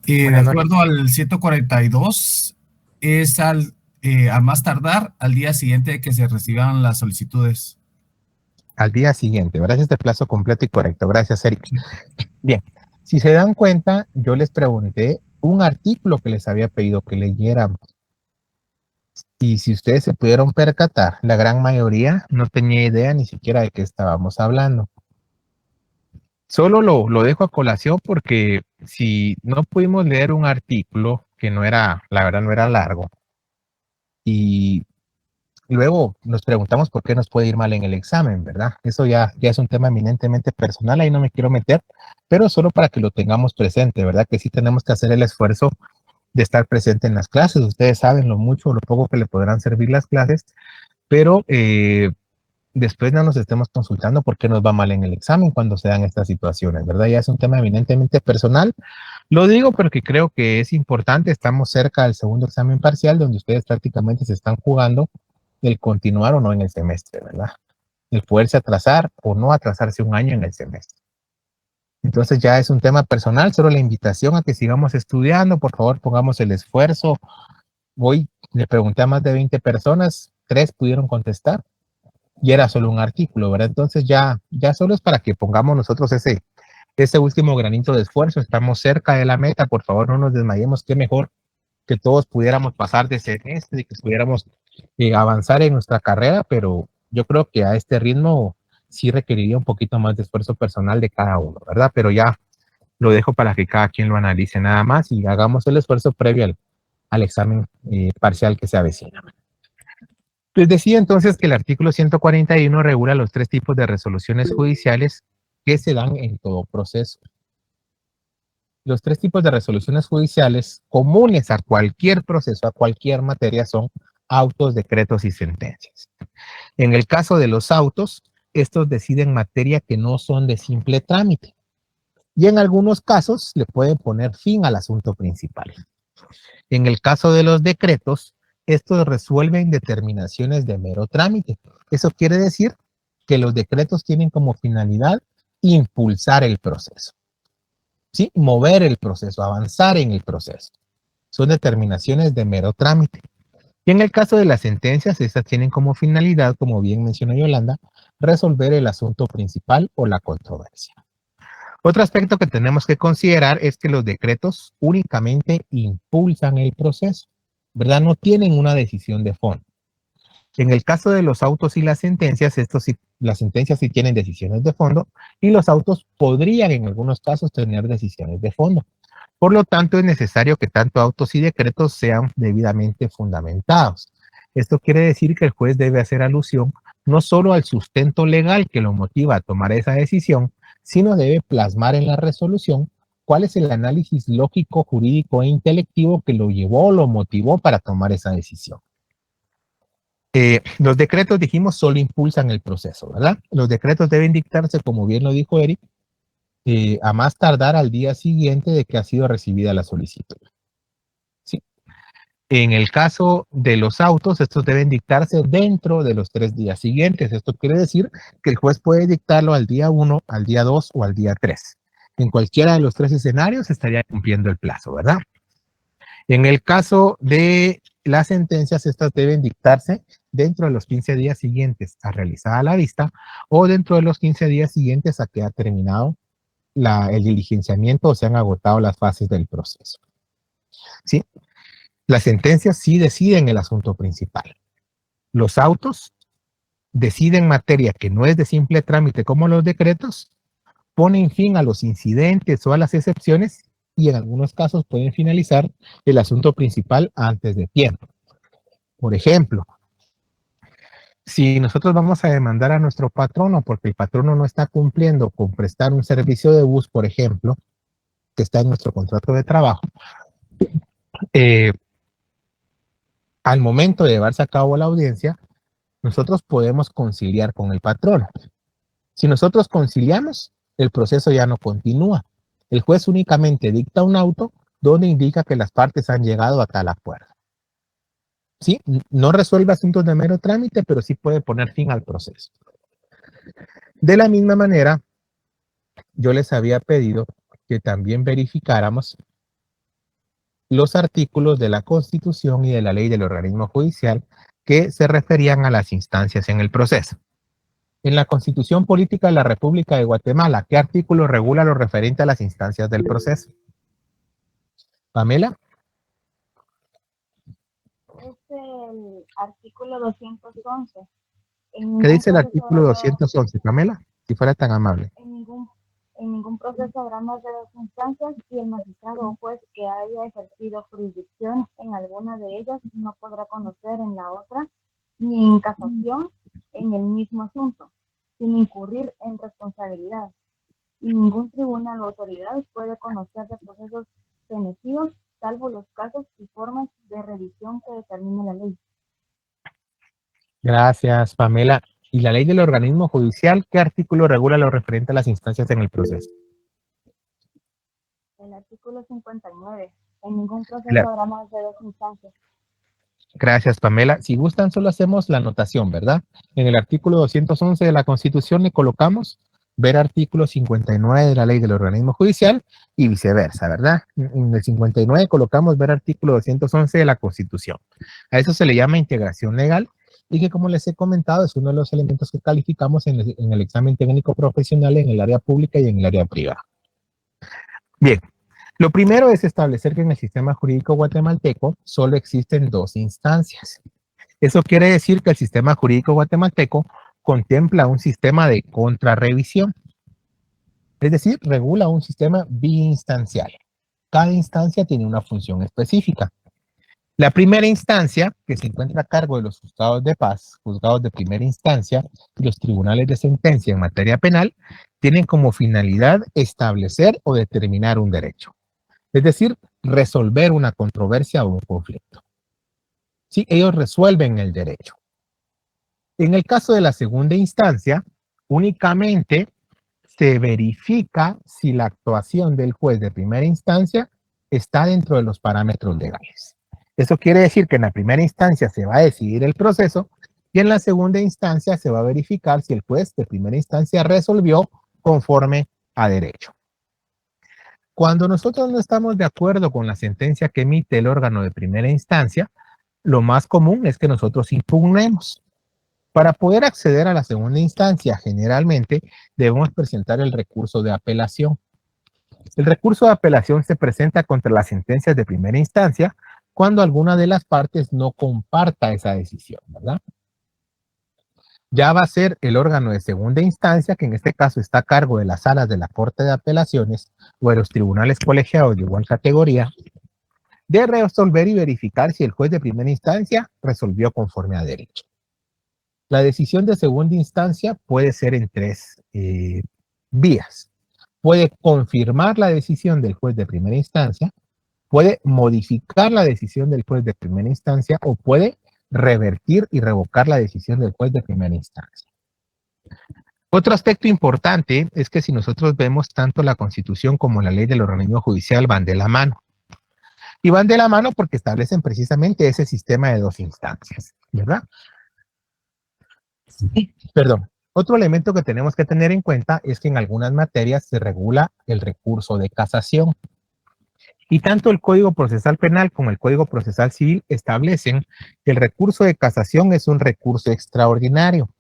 De Buenas acuerdo al 142, es a más tardar al día siguiente de que se reciban las solicitudes. Al día siguiente, ¿verdad? Este plazo completo y correcto. Gracias, Eric. Bien, si se dan cuenta, yo les pregunté un artículo que les había pedido que leyeran. Y si ustedes se pudieron percatar, la gran mayoría no tenía idea ni siquiera de qué estábamos hablando. Solo lo dejo a colación porque si no pudimos leer un artículo que no era, la verdad no era largo, y luego nos preguntamos por qué nos puede ir mal en el examen, ¿verdad? Eso ya es un tema eminentemente personal, ahí no me quiero meter, pero solo para que lo tengamos presente, ¿verdad? Que sí tenemos que hacer el esfuerzo de estar presente en las clases. Ustedes saben lo mucho o lo poco que le podrán servir las clases, pero después no nos estemos consultando por qué nos va mal en el examen cuando se dan estas situaciones, ¿verdad? Ya es un tema eminentemente personal. Lo digo porque creo que es importante, estamos cerca del segundo examen parcial donde ustedes prácticamente se están jugando el continuar o no en el semestre, ¿verdad? El poderse atrasar o no atrasarse un año en el semestre. Entonces ya es un tema personal, solo la invitación a que sigamos estudiando, por favor pongamos el esfuerzo. Hoy le pregunté a más de 20 personas, 3 pudieron contestar y era solo un artículo, ¿verdad? Entonces ya solo es para que pongamos nosotros ese último granito de esfuerzo, estamos cerca de la meta, por favor no nos desmayemos, qué mejor que todos pudiéramos pasar de semestre y que pudiéramos avanzar en nuestra carrera, pero yo creo que a este ritmo sí requeriría un poquito más de esfuerzo personal de cada uno, ¿verdad? Pero ya lo dejo para que cada quien lo analice nada más y hagamos el esfuerzo previo al examen parcial que se avecina. Les decía entonces que el artículo 141 regula los 3 tipos de resoluciones judiciales que se dan en todo proceso. Los 3 tipos de resoluciones judiciales comunes a cualquier proceso, a cualquier materia, son autos, decretos y sentencias. En el caso de los autos, estos deciden materia que no son de simple trámite. Y en algunos casos le pueden poner fin al asunto principal. En el caso de los decretos, estos resuelven determinaciones de mero trámite. Eso quiere decir que los decretos tienen como finalidad impulsar el proceso. ¿Sí? Mover el proceso, avanzar en el proceso. Son determinaciones de mero trámite. Y en el caso de las sentencias, estas tienen como finalidad, como bien mencionó Yolanda, resolver el asunto principal o la controversia. Otro aspecto que tenemos que considerar es que los decretos únicamente impulsan el proceso, ¿verdad? No tienen una decisión de fondo. En el caso de los autos y las sentencias, las sentencias sí tienen decisiones de fondo y los autos podrían en algunos casos tener decisiones de fondo. Por lo tanto, es necesario que tanto autos y decretos sean debidamente fundamentados. Esto quiere decir que el juez debe hacer alusión no solo al sustento legal que lo motiva a tomar esa decisión, sino debe plasmar en la resolución cuál es el análisis lógico, jurídico e intelectivo que lo llevó o lo motivó para tomar esa decisión. Los decretos, dijimos, solo impulsan el proceso, ¿verdad? Los decretos deben dictarse, como bien lo dijo Eric, a más tardar al día siguiente de que ha sido recibida la solicitud. ¿Sí? En el caso de los autos, estos deben dictarse dentro de los 3 días siguientes. Esto quiere decir que el juez puede dictarlo al día 1, al día 2 o al día 3. En cualquiera de los 3 escenarios estaría cumpliendo el plazo, ¿verdad? En el caso de las sentencias, estas deben dictarse dentro de los 15 días siguientes a realizada la vista o dentro de los 15 días siguientes a que ha terminado el diligenciamiento o se han agotado las fases del proceso. ¿Sí? Las sentencias sí deciden el asunto principal. Los autos deciden materia que no es de simple trámite como los decretos, ponen fin a los incidentes o a las excepciones y en algunos casos pueden finalizar el asunto principal antes de tiempo. Por ejemplo, si nosotros vamos a demandar a nuestro patrono porque el patrono no está cumpliendo con prestar un servicio de bus, por ejemplo, que está en nuestro contrato de trabajo, al momento de llevarse a cabo la audiencia, nosotros podemos conciliar con el patrono. Si nosotros conciliamos, el proceso ya no continúa. El juez únicamente dicta un auto donde indica que las partes han llegado a tal acuerdo. ¿Sí? No resuelve asuntos de mero trámite, pero sí puede poner fin al proceso. De la misma manera, yo les había pedido que también verificáramos los artículos de la Constitución y de la ley del organismo judicial que se referían a las instancias en el proceso. En la Constitución Política de la República de Guatemala, ¿qué artículo regula lo referente a las instancias del proceso? Pamela. Es el artículo 211. ¿Qué dice el artículo 211, Pamela? Si fuera tan amable. En ningún proceso habrá más de 2 instancias y el magistrado o juez que haya ejercido jurisdicción en alguna de ellas no podrá conocer en la otra ni en casación en el mismo asunto, sin incurrir en responsabilidad. Y ningún tribunal o autoridad puede conocer de procesos penecidos, salvo los casos y formas de revisión que determine la ley. Gracias, Pamela. ¿Y la ley del organismo judicial, qué artículo regula lo referente a las instancias en el proceso? El artículo 59. En ningún proceso habrá más de 2 instancias. Gracias, Pamela. Si gustan, solo hacemos la anotación, ¿verdad? En el artículo 211 de la Constitución le colocamos ver artículo 59 de la ley del organismo judicial y viceversa, ¿verdad? En el 59 colocamos ver artículo 211 de la Constitución. A eso se le llama integración legal y que, como les he comentado, es uno de los elementos que calificamos en el examen técnico profesional en el área pública y en el área privada. Bien, lo primero es establecer que en el sistema jurídico guatemalteco solo existen 2 instancias. Eso quiere decir que el sistema jurídico guatemalteco contempla un sistema de contrarrevisión. Es decir, regula un sistema biinstancial. Cada instancia tiene una función específica. La primera instancia, que se encuentra a cargo de los juzgados de paz, juzgados de primera instancia y los tribunales de sentencia en materia penal, tienen como finalidad establecer o determinar un derecho. Es decir, resolver una controversia o un conflicto. Sí, ellos resuelven el derecho. En el caso de la segunda instancia, únicamente se verifica si la actuación del juez de primera instancia está dentro de los parámetros legales. Eso quiere decir que en la primera instancia se va a decidir el proceso y en la segunda instancia se va a verificar si el juez de primera instancia resolvió conforme a derecho. Cuando nosotros no estamos de acuerdo con la sentencia que emite el órgano de primera instancia, lo más común es que nosotros impugnemos. Para poder acceder a la segunda instancia, generalmente debemos presentar el recurso de apelación. El recurso de apelación se presenta contra las sentencias de primera instancia cuando alguna de las partes no comparta esa decisión, ¿verdad? Ya va a ser el órgano de segunda instancia, que en este caso está a cargo de las salas de la Corte de Apelaciones o de los tribunales colegiados de igual categoría, de resolver y verificar si el juez de primera instancia resolvió conforme a derecho. La decisión de segunda instancia puede ser en tres vías. Puede confirmar la decisión del juez de primera instancia, puede modificar la decisión del juez de primera instancia o puede revertir y revocar la decisión del juez de primera instancia. Otro aspecto importante es que si nosotros vemos tanto la Constitución como la ley del organismo judicial van de la mano. Y van de la mano porque establecen precisamente ese sistema de dos instancias, ¿verdad? Perdón. Otro elemento que tenemos que tener en cuenta es que en algunas materias se regula el recurso de casación. Y tanto el Código Procesal Penal como el Código Procesal Civil establecen que el recurso de casación es un recurso extraordinario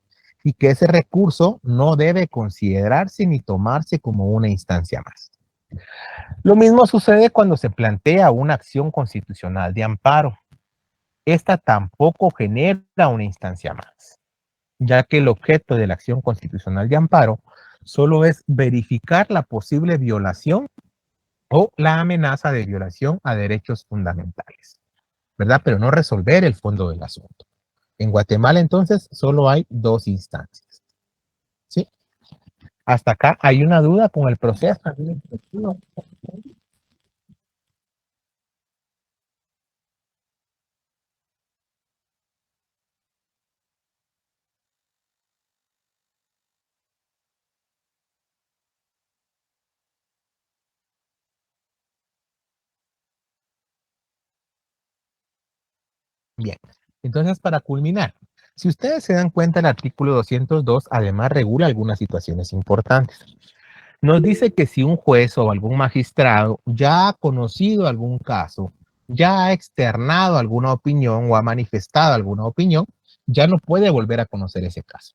y que ese recurso no debe considerarse ni tomarse como una instancia más. Lo mismo sucede cuando se plantea una acción constitucional de amparo. Esta tampoco genera una instancia más, ya que el objeto de la acción constitucional de amparo solo es verificar la posible violación o la amenaza de violación a derechos fundamentales, ¿verdad? Pero no resolver el fondo del asunto. En Guatemala, entonces, solo hay dos instancias, ¿sí? Hasta acá hay una duda con el proceso. Bien, entonces para culminar, si ustedes se dan cuenta, el artículo 202 además regula algunas situaciones importantes. Nos dice que si un juez o algún magistrado ya ha conocido algún caso, ya ha externado alguna opinión o ha manifestado alguna opinión, ya no puede volver a conocer ese caso.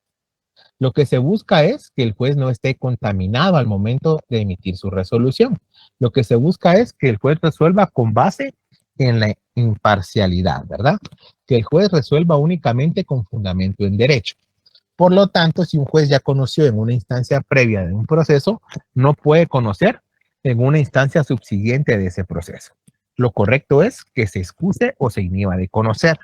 Lo que se busca es que el juez no esté contaminado al momento de emitir su resolución. Lo que se busca es que el juez resuelva con base en la imparcialidad, ¿verdad? Que el juez resuelva únicamente con fundamento en derecho. Por lo tanto, si un juez ya conoció en una instancia previa de un proceso, no puede conocer en una instancia subsiguiente de ese proceso. Lo correcto es que se excuse o se inhiba de conocer.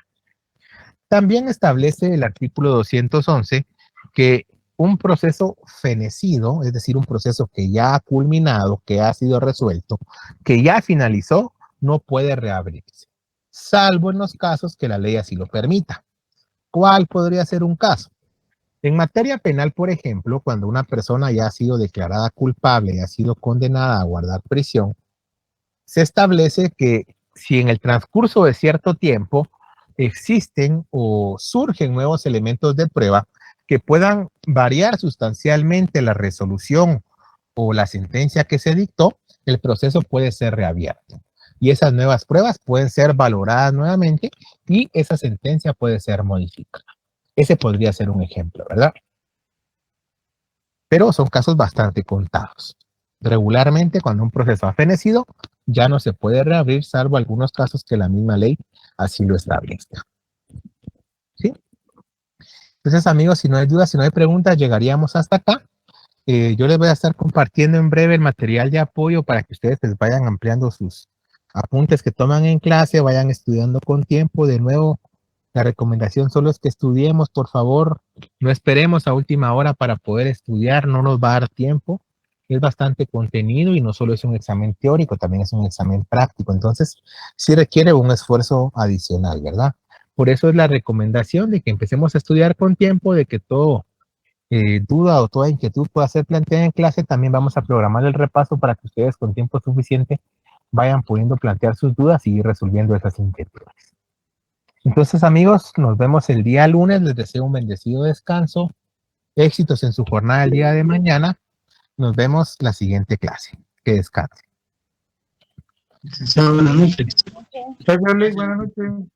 También establece el artículo 211 que un proceso fenecido, es decir, un proceso que ya ha culminado, que ha sido resuelto, que ya finalizó, no puede reabrirse, salvo en los casos que la ley así lo permita. ¿Cuál podría ser un caso? En materia penal, por ejemplo, cuando una persona ya ha sido declarada culpable y ha sido condenada a guardar prisión, se establece que si en el transcurso de cierto tiempo existen o surgen nuevos elementos de prueba que puedan variar sustancialmente la resolución o la sentencia que se dictó, el proceso puede ser reabierto. Y esas nuevas pruebas pueden ser valoradas nuevamente y esa sentencia puede ser modificada. Ese podría ser un ejemplo, ¿verdad? Pero son casos bastante contados. Regularmente, cuando un proceso ha fenecido, ya no se puede reabrir, salvo algunos casos que la misma ley así lo establezca. ¿Sí? Entonces, amigos, si no hay dudas, si no hay preguntas, llegaríamos hasta acá. Yo les voy a estar compartiendo en breve el material de apoyo para que ustedes les vayan ampliando sus apuntes que toman en clase, vayan estudiando con tiempo. De nuevo, la recomendación solo es que estudiemos, por favor. No esperemos a última hora para poder estudiar, no nos va a dar tiempo. Es bastante contenido y no solo es un examen teórico, también es un examen práctico. Entonces, sí requiere un esfuerzo adicional, ¿verdad? Por eso es la recomendación de que empecemos a estudiar con tiempo, de que todo duda o toda inquietud pueda ser planteada en clase. También vamos a programar el repaso para que ustedes con tiempo suficiente vayan pudiendo plantear sus dudas y ir resolviendo esas inquietudes. Entonces, amigos, nos vemos el día lunes. Les deseo un bendecido descanso, éxitos en su jornada el día de mañana. Nos vemos la siguiente clase. Que descansen. Buenas noches. Buenas noches.